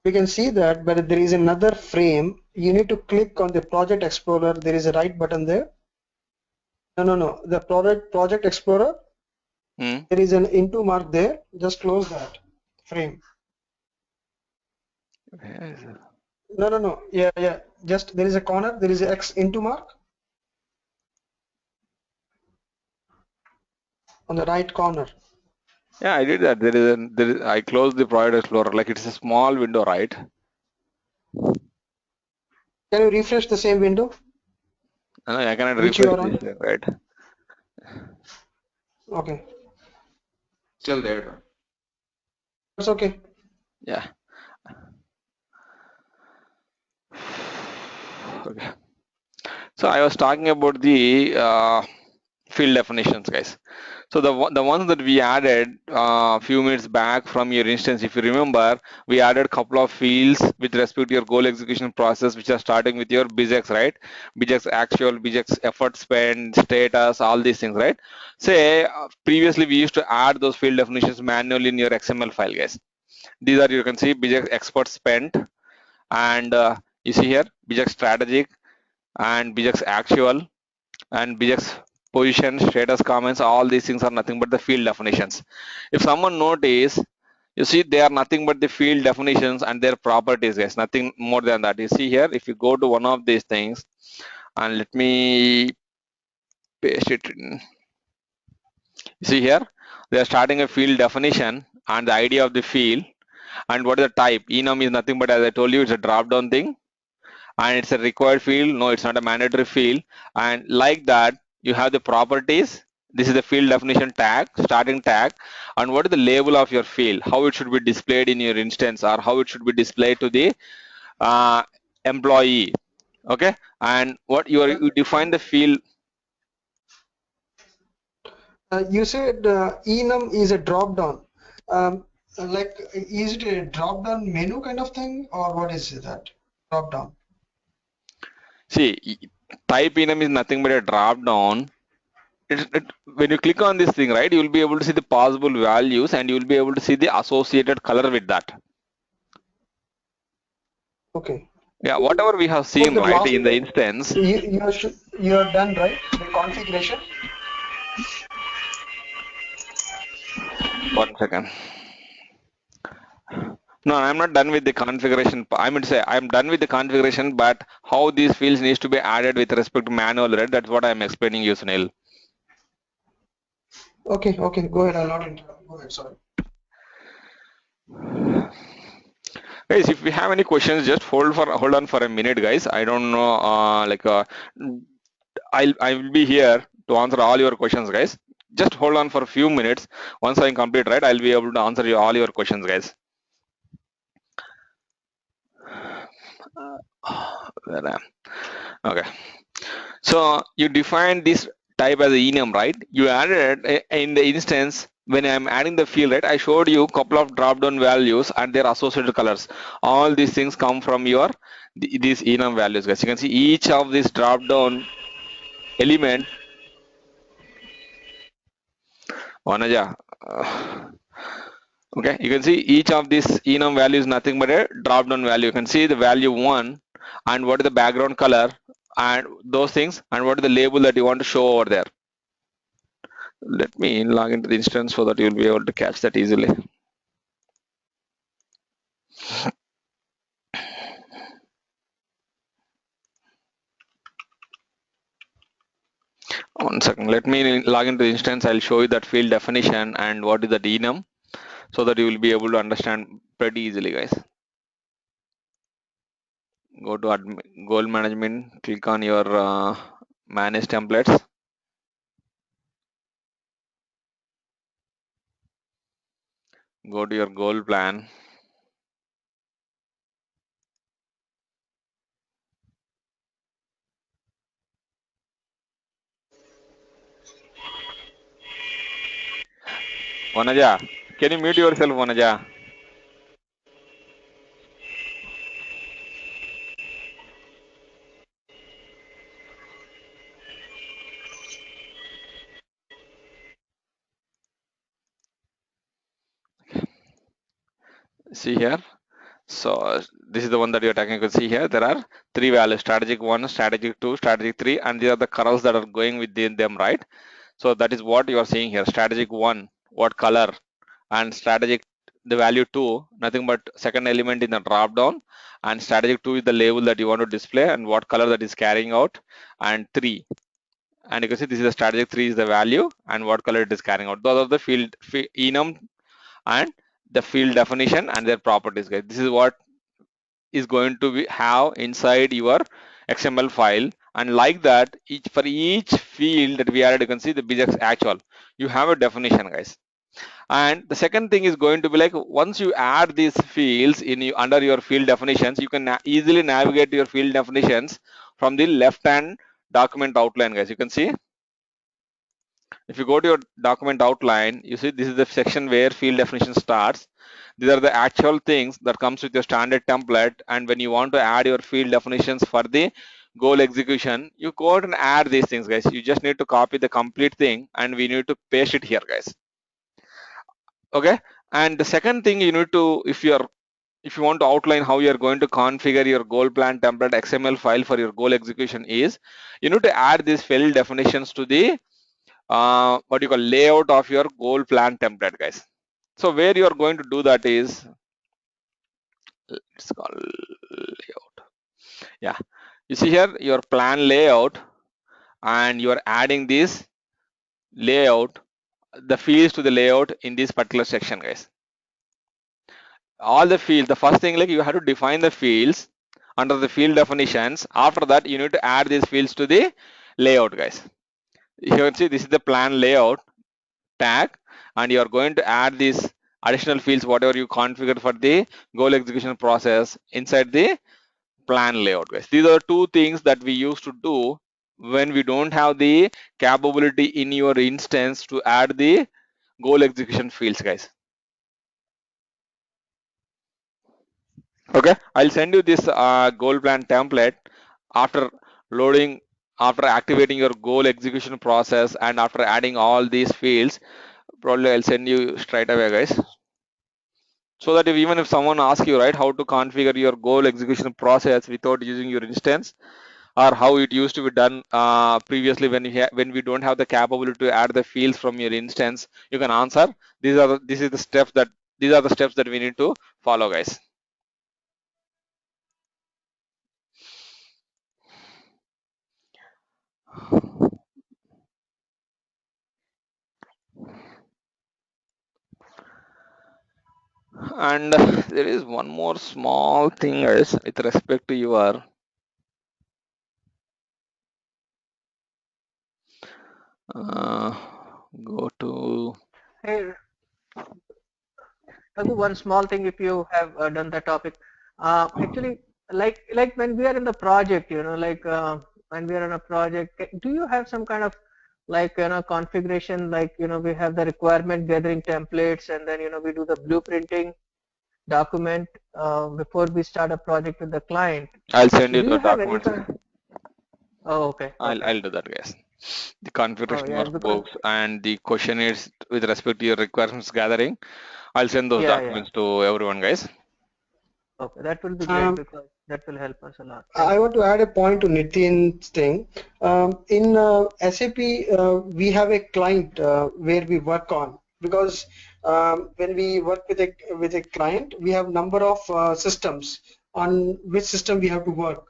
We can see that, but there is another frame. You need to click on the Project Explorer. There is a right button there. No. The Project Explorer. There is an into mark there. Just close that frame. No. Yeah. Just there is a corner. There is a X into mark on the right corner. Yeah, I did that. I closed the Project Explorer. Like it's a small window, right? Can you refresh the same window? No, I cannot Which you refresh are on? this, right? Okay. Still there. That's okay. Yeah. Okay. So I was talking about the field definitions, guys. So the ones that we added a few minutes back from your instance, if you remember, we added a couple of fields with respect to your goal execution process, which are starting with your BJX, right? BJX actual, BJX effort spent, status, all these things, right? Say previously we used to add those field definitions manually in your XML file, guys. These are, you can see BJX expert spent, and you see here BJX strategic and BJX actual and BJX position, status, comments, all these things are nothing but the field definitions. If someone notice, you see they are nothing but the field definitions and their properties, guys, nothing more than that. You see here, if you go to one of these things, and let me paste it in. You see here, they are starting a field definition and the idea of the field, and what is the type. Enum is nothing but, as I told you, it's a drop down thing, and it's a required field. No, it's not a mandatory field. And like that, you have the properties. This is the field definition tag, starting tag, and what is the label of your field, how it should be displayed in your instance, or how it should be displayed to the employee. Okay, and what you define the field. You said enum is a drop down. Like, is it a drop down menu kind of thing, or what is that drop down? See, type enum is nothing but a drop down. When you click on this thing, right, you will be able to see the possible values, and you will be able to see the associated color with that. Okay. Yeah, whatever we have seen, the right, last in the instance. You are done, right? The configuration. One second. No, I'm not done with the configuration. I mean to say I'm done with the configuration, but how these fields needs to be added with respect to manual, right? That's what I'm explaining you, Sunil. Okay. Go ahead. I'll not interrupt. Go ahead. Sorry. Guys, if we have any questions, just hold on for a minute, guys. I don't know, I will be here to answer all your questions, guys. Just hold on for a few minutes. Once I complete, right, I'll be able to answer all your questions, guys. Okay. So you define this type as a enum, right? You added in the instance when I'm adding the field, right? I showed you a couple of drop-down values and their associated colors. All these things come from your these enum values, guys. You can see each of these drop-down element. Vanaja. Okay, you can see each of these enum value is nothing but a drop-down value. You can see the value 1 and what is the background color and those things, and what is the label that you want to show over there. Let me log into the instance so that you'll be able to catch that easily. One second, let me log into the instance. I'll show you that field definition and what is the enum so that you will be able to understand pretty easily, guys. Go to goal management, click on your manage templates. Go to your goal plan. Vanaja, can you mute yourself, Vanaja? See here. So this is the one that you're talking. You can see here there are three values: strategic 1, strategic 2, strategic 3, and these are the colors that are going within them, right? So that is what you are seeing here. Strategic 1, what color, and strategic the value 2, nothing but second element in the drop down, and strategic 2 is the label that you want to display and what color that is carrying out, and 3. And you can see this is the strategic 3 is the value and what color it is carrying out. Those are the field enum and the field definition and their properties, guys. This is what is going to be have inside your XML file, and like that for each field that we added, you can see the BJX actual, you have a definition, guys. And the second thing is going to be like, once you add these fields under your field definitions, you can easily navigate your field definitions from the left hand document outline, guys. You can see if you go to your document outline, you see this is the section where field definition starts. These are the actual things that comes with your standard template, and when you want to add your field definitions for the goal execution, you go out and add these things, guys. You just need to copy the complete thing and we need to paste it here, guys. Okay. And the second thing you need to, if you want to outline how you're going to configure your goal plan template XML file for your goal execution, is you need to add these field definitions to the what you call layout of your goal plan template, guys. So where you are going to do that is, it's called layout. Yeah, you see here your plan layout, and you are adding this layout, the fields to the layout in this particular section, guys. All the fields, the first thing, like, you have to define the fields under the field definitions. After that, you need to add these fields to the layout, guys. You can see this is the plan layout tag, and you are going to add these additional fields, whatever you configured for the goal execution process, inside the plan layout, guys. These are two things that we used to do when we don't have the capability in your instance to add the goal execution fields, guys. Okay, I'll send you this goal plan template after loading, after activating your goal execution process, and after adding all these fields. Probably I'll send you straight away, guys, so that even if someone asks you, right, how to configure your goal execution process without using your instance, or how it used to be done previously when we don't have the capability to add the fields from your instance, you can answer. These are the steps that we need to follow, guys. And there is one more small thing, guys, with respect to your go to. Hey, Raghu, one small thing, if you have done the topic. Actually, like when we are in the project, when we are in a project, do you have some kind of configuration, we have the requirement gathering templates, and then we do the blueprinting document before we start a project with the client. I'll send Do you the you have any document. Oh, okay. I'll do that, guys. The configuration yeah, workbooks and the questionnaires with respect to your requirements gathering, I'll send those documents to everyone, guys. Okay, that will be great, because that will help us a lot. I want to add a point to Nitin's thing. In SAP, we have a client where we work on, because when we work with a client, we have number of systems on which system we have to work.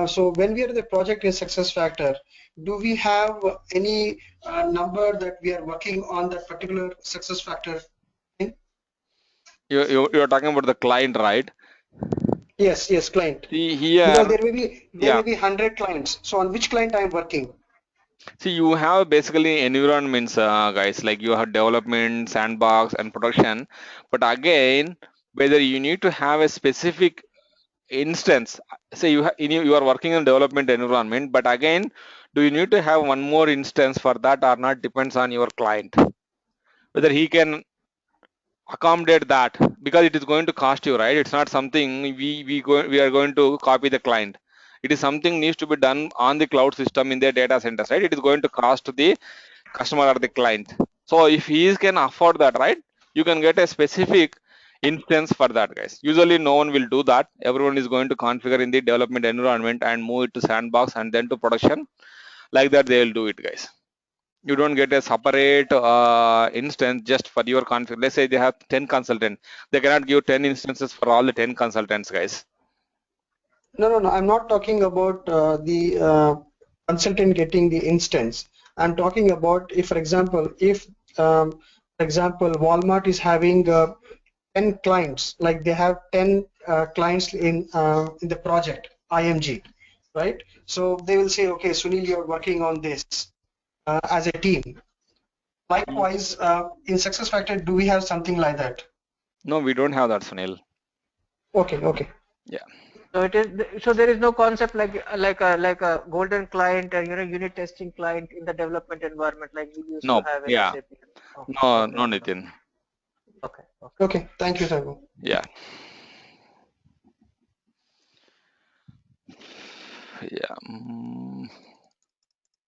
So when we are in the project in SuccessFactor, do we have any number that we are working on that particular SuccessFactor thing? You're talking about the client, right? Yes, client. See here, because there may be 100 clients. So on which client I am working? See, you have basically environments, guys, like you have development, sandbox, and production. But again, whether you need to have a specific instance, say you are working in development environment, but again, do you need to have one more instance for that or not, depends on your client, whether he can accommodate that, because it is going to cost you, right? It's not something we are going to copy the client. It is something needs to be done on the cloud system in their data centers, right? It is going to cost the customer or the client. So if he can afford that, right, you can get a specific instance for that, guys. Usually no one will do that. Everyone is going to configure in the development environment and move it to sandbox and then to production. Like that they will do it, guys. You don't get a separate instance just for your config. Let's say they have 10 consultants. They cannot give 10 instances for all the 10 consultants, guys. No. I'm not talking about the consultant getting the instance. I'm talking about if, for example, Walmart is having 10 clients, like they have 10 clients in the project IMG, right? So they will say, okay, Sunil, you're working on this as a team. Likewise, in SuccessFactors, do we have something like that? No, we don't have that, Sunil. Okay. Yeah. So it is. So there is no concept like a golden client or unit testing client in the development environment like we used No. to have in Yeah. SAP. No, Nitin. Okay. Thank you, Sagu. Yeah. Yeah.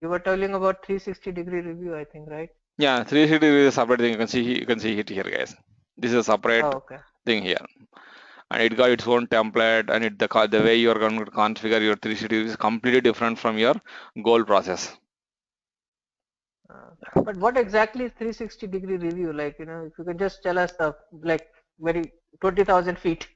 You were telling about 360-degree review, I think, right? Yeah, 360 is a separate thing. You can see it here, guys. This is a separate thing here, and it got its own template, and the way you are going to configure your 360 is completely different from your goal process. But what exactly is 360-degree review? Like, if you can just tell us the very 20,000 feet.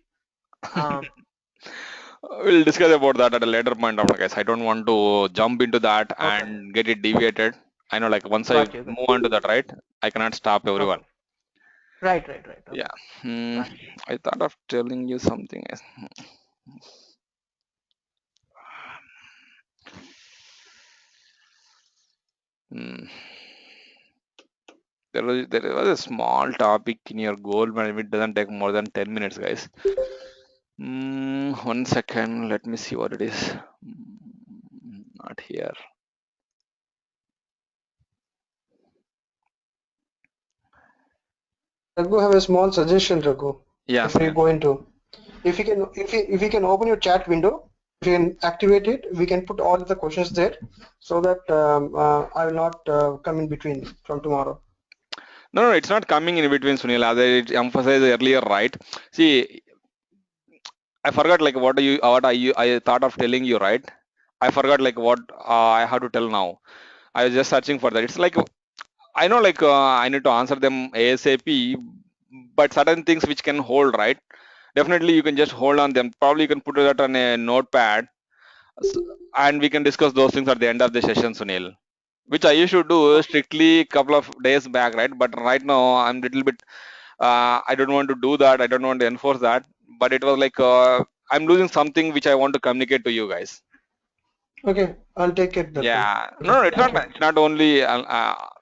We'll discuss about that at a later point, guys. I don't want to jump into that and get it deviated. I know, like once I move on to that, right, I cannot stop everyone. Right. Yeah. I thought of telling you something. There was a small topic in your goal management. It doesn't take more than 10 minutes, guys. 1 second. Let me see what it is. Not here. Raghu, have a small suggestion, Raghu. Yeah. If you can open your chat window, if you can activate it, we can put all the questions there, so that I will not come in between from tomorrow. No, it's not coming in between, Sunil. As I emphasized earlier, right? See, I forgot like what I thought of telling you, right? I forgot like what I have to tell now. I was just searching for that. It's like I know like I need to answer them ASAP, but certain things which can hold, right? Definitely you can just hold on them. Probably you can put that on a notepad, and we can discuss those things at the end of the session, Sunil. Which I used to do strictly a couple of days back, right? But right now I'm little bit I don't want to do that. I don't want to enforce that. But it was like I'm losing something which I want to communicate to you guys. Okay, I'll take it. Yeah, no, it's not. It's not only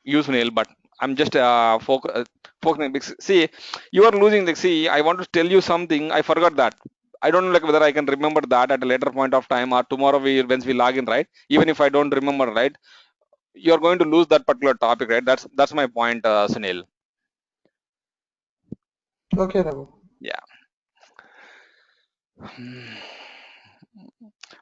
use nail, but I'm just focusing. See, you are losing the. See, I want to tell you something. I forgot that. I don't know like whether I can remember that at a later point of time or tomorrow once we log in, right? Even if I don't remember, right? You're going to lose that particular topic, right? That's my point, Sunil. Okay, Raghu. Yeah.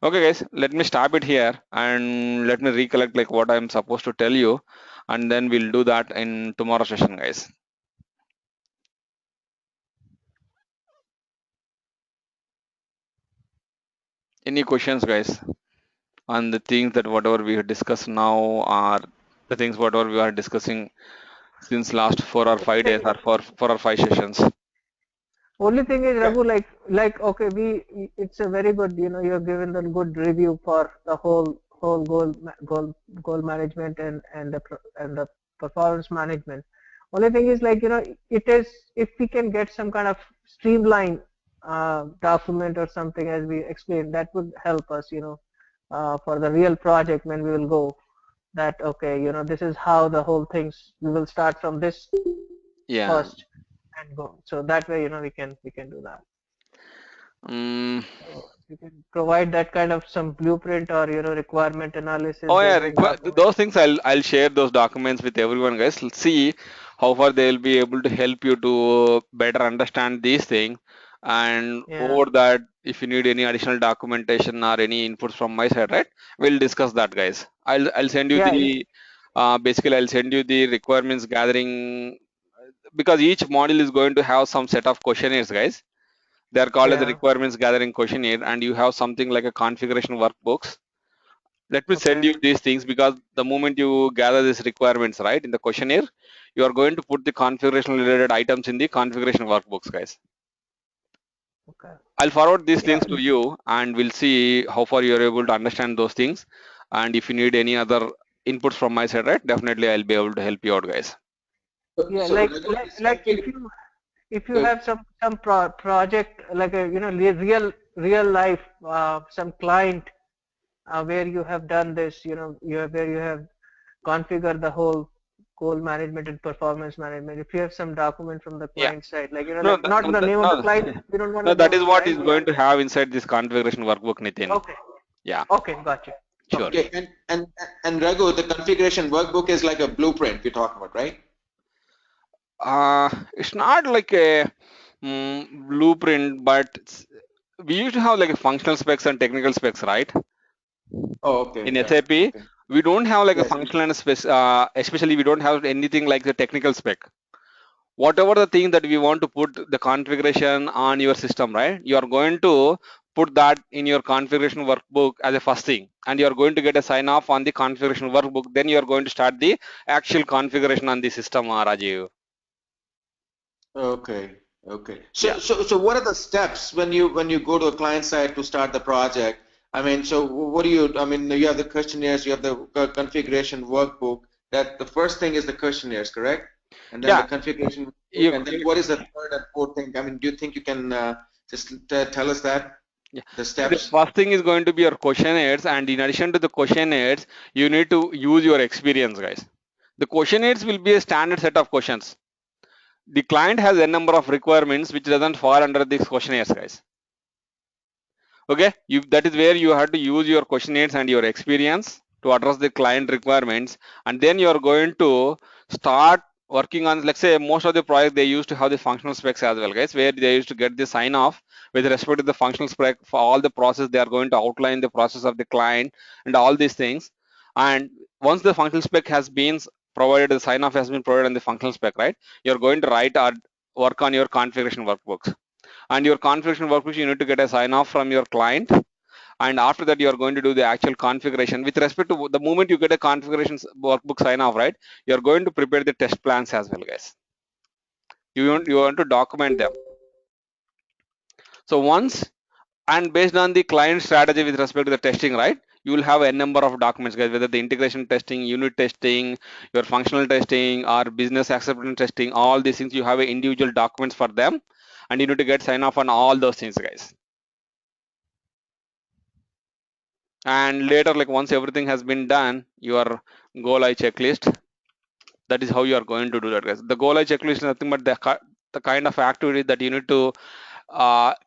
Okay, guys, let me stop it here and let me recollect like what I'm supposed to tell you, and then we'll do that in tomorrow's session, guys. Any questions, guys, on the things that whatever we have discussed now, or the things whatever we are discussing since last 4 or 5 days or 4 or 5 sessions? Only thing is, Raghu, okay, it's a very good, you have given the good review for the whole goal management and the performance management. Only thing is, it is, if we can get some kind of streamlined document or something as we explained, that would help us, for the real project when we will go. That okay, this is how the whole things, we will start from this first and go. So that way, we can do that. So you can provide that kind of some blueprint or requirement analysis. Oh yeah, those things I'll share those documents with everyone, guys. Let's see how far they'll be able to help you to better understand these things. And over that, if you need any additional documentation or any inputs from my side, right, we'll discuss that, guys. I'll send you the basically I'll send you the requirements gathering because each module is going to have some set of questionnaires, guys. They are called as the Yeah. requirements gathering questionnaire, and you have something like a configuration workbooks. Let me send you Okay. these things, because the moment you gather these requirements, right, in the questionnaire, you are going to put the configuration related items in the configuration workbooks, guys. Okay. I'll forward these Yeah. things to you, and we'll see how far you're able to understand those things. And if you need any other inputs from my side, right, definitely I'll be able to help you out, guys. Yeah, So Raghu, this like if you have some project like a real life some client where you have done this, where you have configured the whole goal management and performance management. If you have some document from the Yeah. client side, like No, like not the name of the no, client, we don't want no, the that name is of the what client. is going to have inside this configuration workbook, Nitin. Okay. Yeah, Okay, gotcha. sure. okay, and Raghu, the configuration workbook is like a blueprint you're talking about, right? It's not like a blueprint, but we used to have like a functional specs and technical specs, right? Oh, okay, In yeah, SAP, okay, we don't have like a yes, functional and especially we don't have anything like the technical spec. Whatever the thing that we want to put the configuration on your system, right, you are going to put that in your configuration workbook as a first thing, and you are going to get a sign off on the configuration workbook. Then you are going to start the actual configuration on the system, Rajiv. okay, okay. Yeah. So what are the steps when you go to a client side to start the project? I mean, so what do you? I mean, you have the questionnaires, you have the configuration workbook. That the first thing is the questionnaires, correct? And then the Yeah, configuration workbook, you, and then what is the third and fourth thing? I mean, do you think you can just tell us that yeah. the See, the steps? first thing is going to be your questionnaires, and in addition to the questionnaires, you need to use your experience, guys. The questionnaires will be a standard set of questions. The client has a number of requirements which doesn't fall under these questionnaires, guys. Okay, that is where you have to use your questionnaires and your experience to address the client requirements, and then you are going to start working on, let's say, most of the project they used to have the functional specs as well, guys, where they used to get the sign off with respect to the functional spec for all the process. They are going to outline the process of the client and all these things. And once the functional spec has been provided, the sign off has been provided in the functional spec, right, you're going to write or work on your configuration workbooks. And your configuration workbooks, you need to get a sign off from your client, and after that you are going to do the actual configuration. With respect to the moment you get a configuration workbook sign off, right, you're going to prepare the test plans as well, guys. You want to document them. So once, and based on the client strategy with respect to the testing, right, you will have a number of documents, guys, whether the integration testing, unit testing, your functional testing, or business acceptance testing, all these things, you have individual documents for them, and you need to get sign off on all those things, guys. And later, like once everything has been done, your go live checklist, that is how you are going to do that, guys. The go live checklist is nothing but the kind of activity that you need to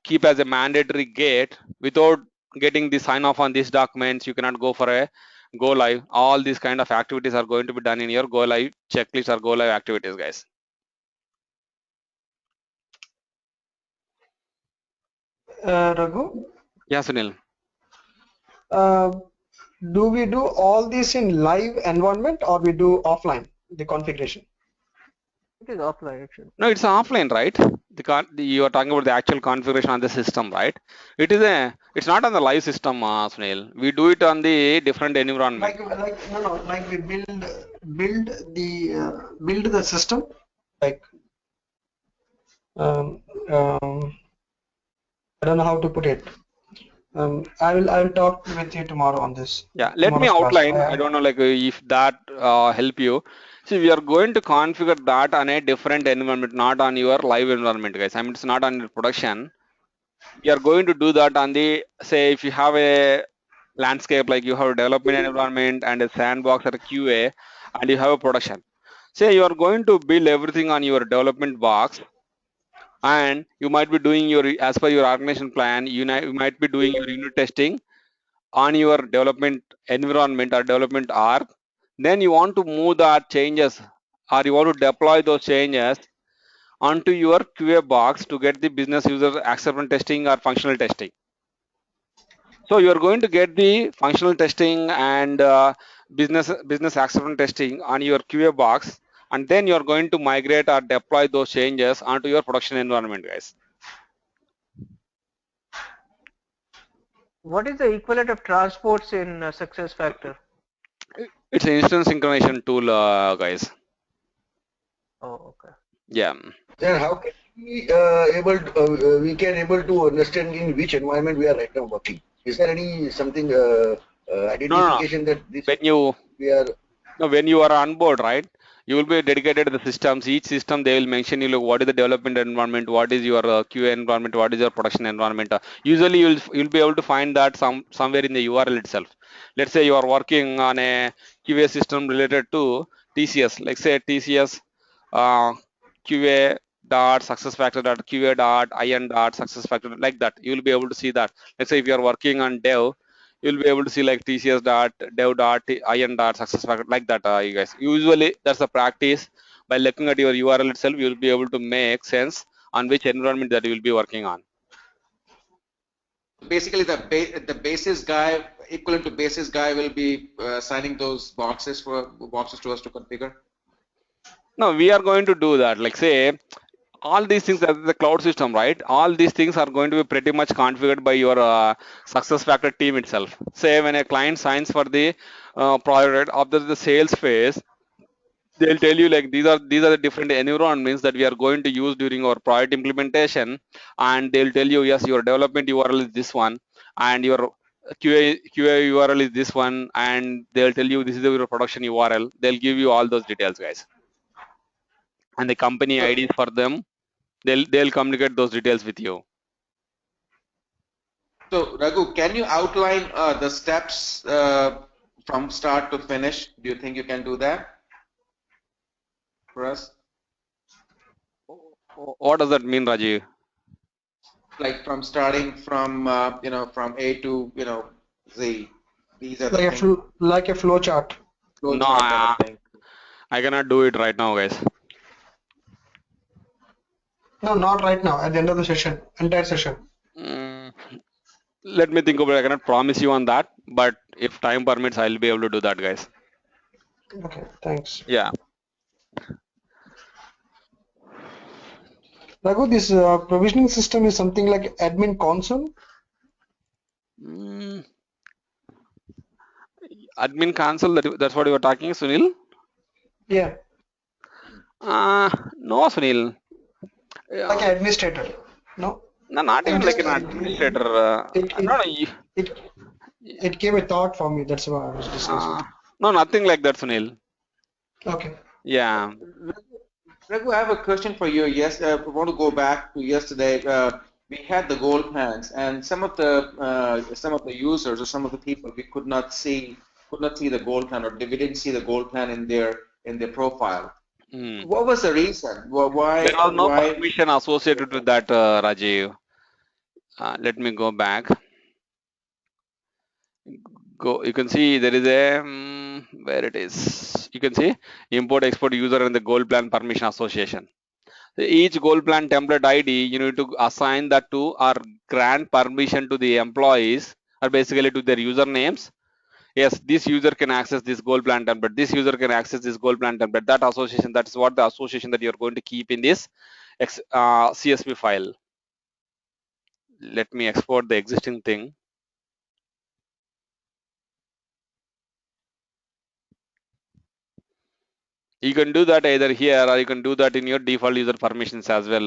keep as a mandatory gate. Without getting the sign off on these documents, you cannot go for a go live. All these kind of activities are going to be done in your go live checklist or go live activities, guys. Raghu, Yeah, Sunil. uh, do we do all this in live environment or we do offline, the configuration? It is offline actually. No, it's offline, right? You are talking about the actual configuration on the system, right? It's not on the live system, Sunil. We do it on the different environment. Like we build the system, like um, um, I don't know how to put it. I will talk with you tomorrow on this. Yeah, let me Tomorrow's class. outline. I don't know, like if that help you. See, we are going to configure that on a different environment, not on your live environment, guys. I mean, it's not on your production. We are going to do that on the, say, if you have a landscape, like you have a development environment and a sandbox or a QA, and you have a production. Say you are going to build everything on your development box, and you might be doing your, as per your organization plan, you might be doing your unit testing on your development environment or development arc. Then you want to move that changes, or you want to deploy those changes onto your QA box to get the business user acceptance testing or functional testing. So you are going to get the functional testing and business acceptance testing on your QA box, and then you're going to migrate or deploy those changes onto your production environment, guys. What is the equivalent of transports in SuccessFactor? It's an instance synchronization tool, guys. Oh, okay. Yeah. Then how can we we can able to understand in which environment we are right now working? Is there any something identification that this When you we are? when you are on board, right, you will be dedicated to the systems. Each system they will mention you, like, what is the development environment, what is your QA environment, what is your production environment. Usually you'll be able to find that somewhere in the URL itself. Let's say you are working on a QA system related to TCS, like say TCS QA dot SuccessFactor dot QA dot IN dot SuccessFactor, like that. You will be able to see that. Let's say if you are working on dev, you'll be able to see like TCS dot dev dot IN dot SuccessFactor, like that. You guys, usually that's the practice. By looking at your URL itself, you'll be able to make sense on which environment that you will be working on. Basically, the basis guy, equivalent to basis guy, will be assigning those boxes to us to configure. No, we are going to do that. Like say, all these things as the cloud system, right? All these things are going to be pretty much configured by your SuccessFactor team itself. Say when a client signs for the project after the sales phase, they'll tell you like these are the different environments that we are going to use during our project implementation, and they'll tell you, yes, your development URL is this one, and your QA URL is this one, and they'll tell you this is your production URL. They'll give you all those details, guys, and the company IDs for them. They'll communicate those details with you. So Raghu, can you outline the steps from start to finish? Do you think you can do that for us? What does that mean, Rajiv? Like from starting from from A to Z. These are the Like things. like a flow chart. Flow No, chart kind of thing. I cannot do it right now, guys. No, not right now. At the end of the session, entire session. Let me think about it. I cannot promise you on that, but if time permits, I'll be able to do that, guys. Okay, thanks. Yeah. Raghu, this provisioning system is something like admin console. Admin console, that's what you were talking, Sunil? Yeah. No, Sunil. Like an administrator. No. No, not even like an administrator. It gave a thought for me. That's why I was discussing. No, nothing like that, Sunil. Okay. Yeah. Raghu, I have a question for you. Yes, I want to go back to yesterday. We had the goal plans, and some of the users or some of the people we could not see the goal plan, or we didn't see the goal plan in their profile. What was the reason? Why? There was no permission associated with that, Rajiv. Let me go back. You can see there is a where it is. You can see import export user and the goal plan permission association. Each goal plan template ID, you need to assign that to or grant permission to the employees, or basically to their usernames. Yes, this user can access this goal plan template. This user can access this goal plan template. That association, that is what the association that you're going to keep in this CSV file. Let me export the existing thing. You can do that either here, or you can do that in your default user permissions as well,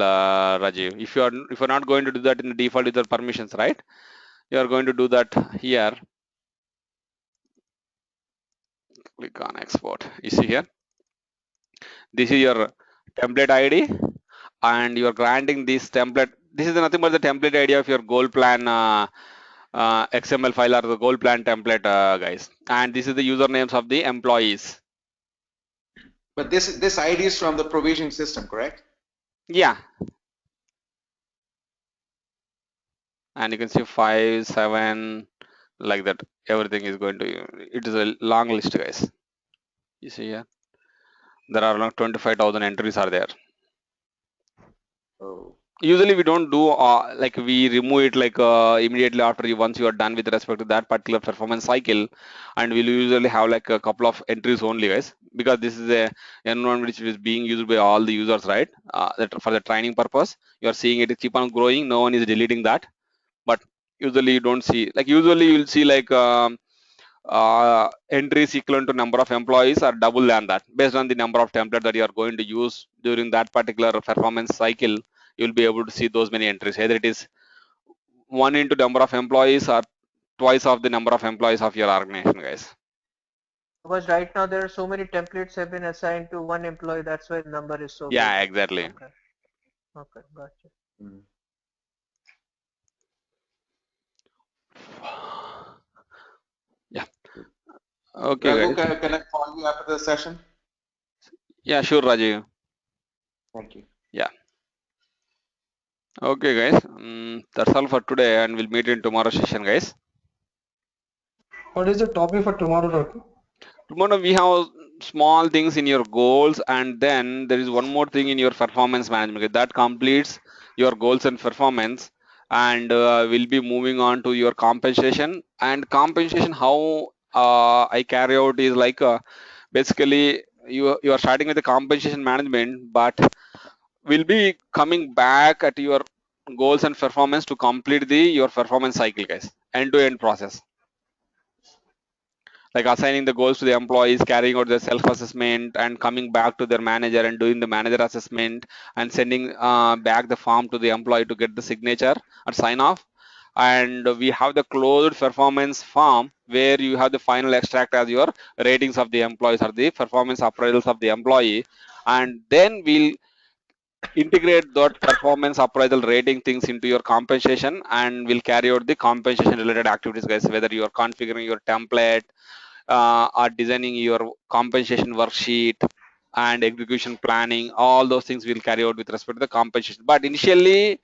Rajiv. If you're not going to do that in the default user permissions, right? You are going to do that here. Click on export. You see here, this is your template ID, and you are granting this template. This is nothing but the template ID of your goal plan XML file, or the goal plan template, guys. And this is the usernames of the employees. But this ID is from the provisioning system, correct? Yeah. And you can see 5, 7, like that. Everything is going to, it is a long list, guys. You see here, there are around 25,000 entries are there. Oh. Usually we don't do like we remove it like immediately after once you are done with respect to that particular performance cycle, and we'll usually have like a couple of entries only, guys. because this is a environment which is being used by all the users, right? For the training purpose, you are seeing it keep on growing. No one is deleting that, but usually you don't see, like usually you'll see like entries equivalent to number of employees are double than that. Based on the number of templates that you are going to use during that particular performance cycle, you'll be able to see those many entries. Either it is 1 into number of employees or twice of the number of employees of your organization, guys. Because right now there are so many templates have been assigned to one employee. That's why the number is so Yeah, big. exactly. Okay. Okay, gotcha. Yeah. Okay, Raghu, guys. can I call you after the session? Yeah, sure, Rajiv. Thank you. Yeah. Okay, guys. That's all for today, and we'll meet in tomorrow's session, guys. What is the topic for tomorrow, Raghu? Tomorrow we have small things in your goals, and then there is one more thing in your performance management. Okay, that completes your goals and performance, and we'll be moving on to your compensation. And compensation, how I carry out is like basically you are starting with the compensation management, but we'll be coming back at your goals and performance to complete the your performance cycle, guys, end-to-end process, like assigning the goals to the employees, carrying out their self-assessment, and coming back to their manager and doing the manager assessment, and sending back the form to the employee to get the signature or sign off. And we have the closed performance form where you have the final extract as your ratings of the employees or the performance appraisals of the employee. And then we'll integrate that performance appraisal rating things into your compensation, and we'll carry out the compensation related activities, guys, whether you are configuring your template, are designing your compensation worksheet and execution planning. All those things will carry out with respect to the compensation. But initially,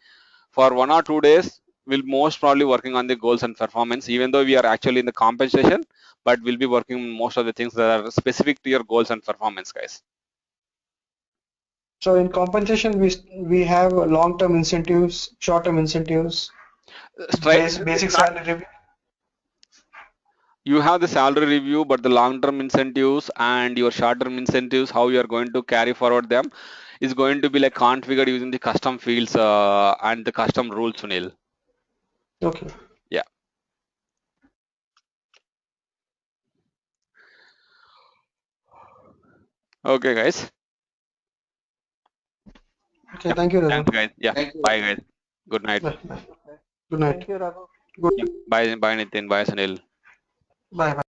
for 1 or 2 days, we'll most probably working on the goals and performance, even though we are actually in the compensation, but we'll be working on most of the things that are specific to your goals and performance, guys. So in compensation, we have long-term incentives, short-term incentives, basic salary review. You have the salary review, but the long-term incentives and your short-term incentives, how you are going to carry forward them, is going to be like configured using the custom fields and the custom rules, Sunil. Okay. Yeah. Okay, guys. Okay. Thank you, Raghu. Thanks, guys. Yeah. Thank you. Bye, guys. Good night. Bye. Bye. Good night. Thank you, Raghu. Good. Yeah. Bye, Nitin. Bye, Sunil. Bye. Bye.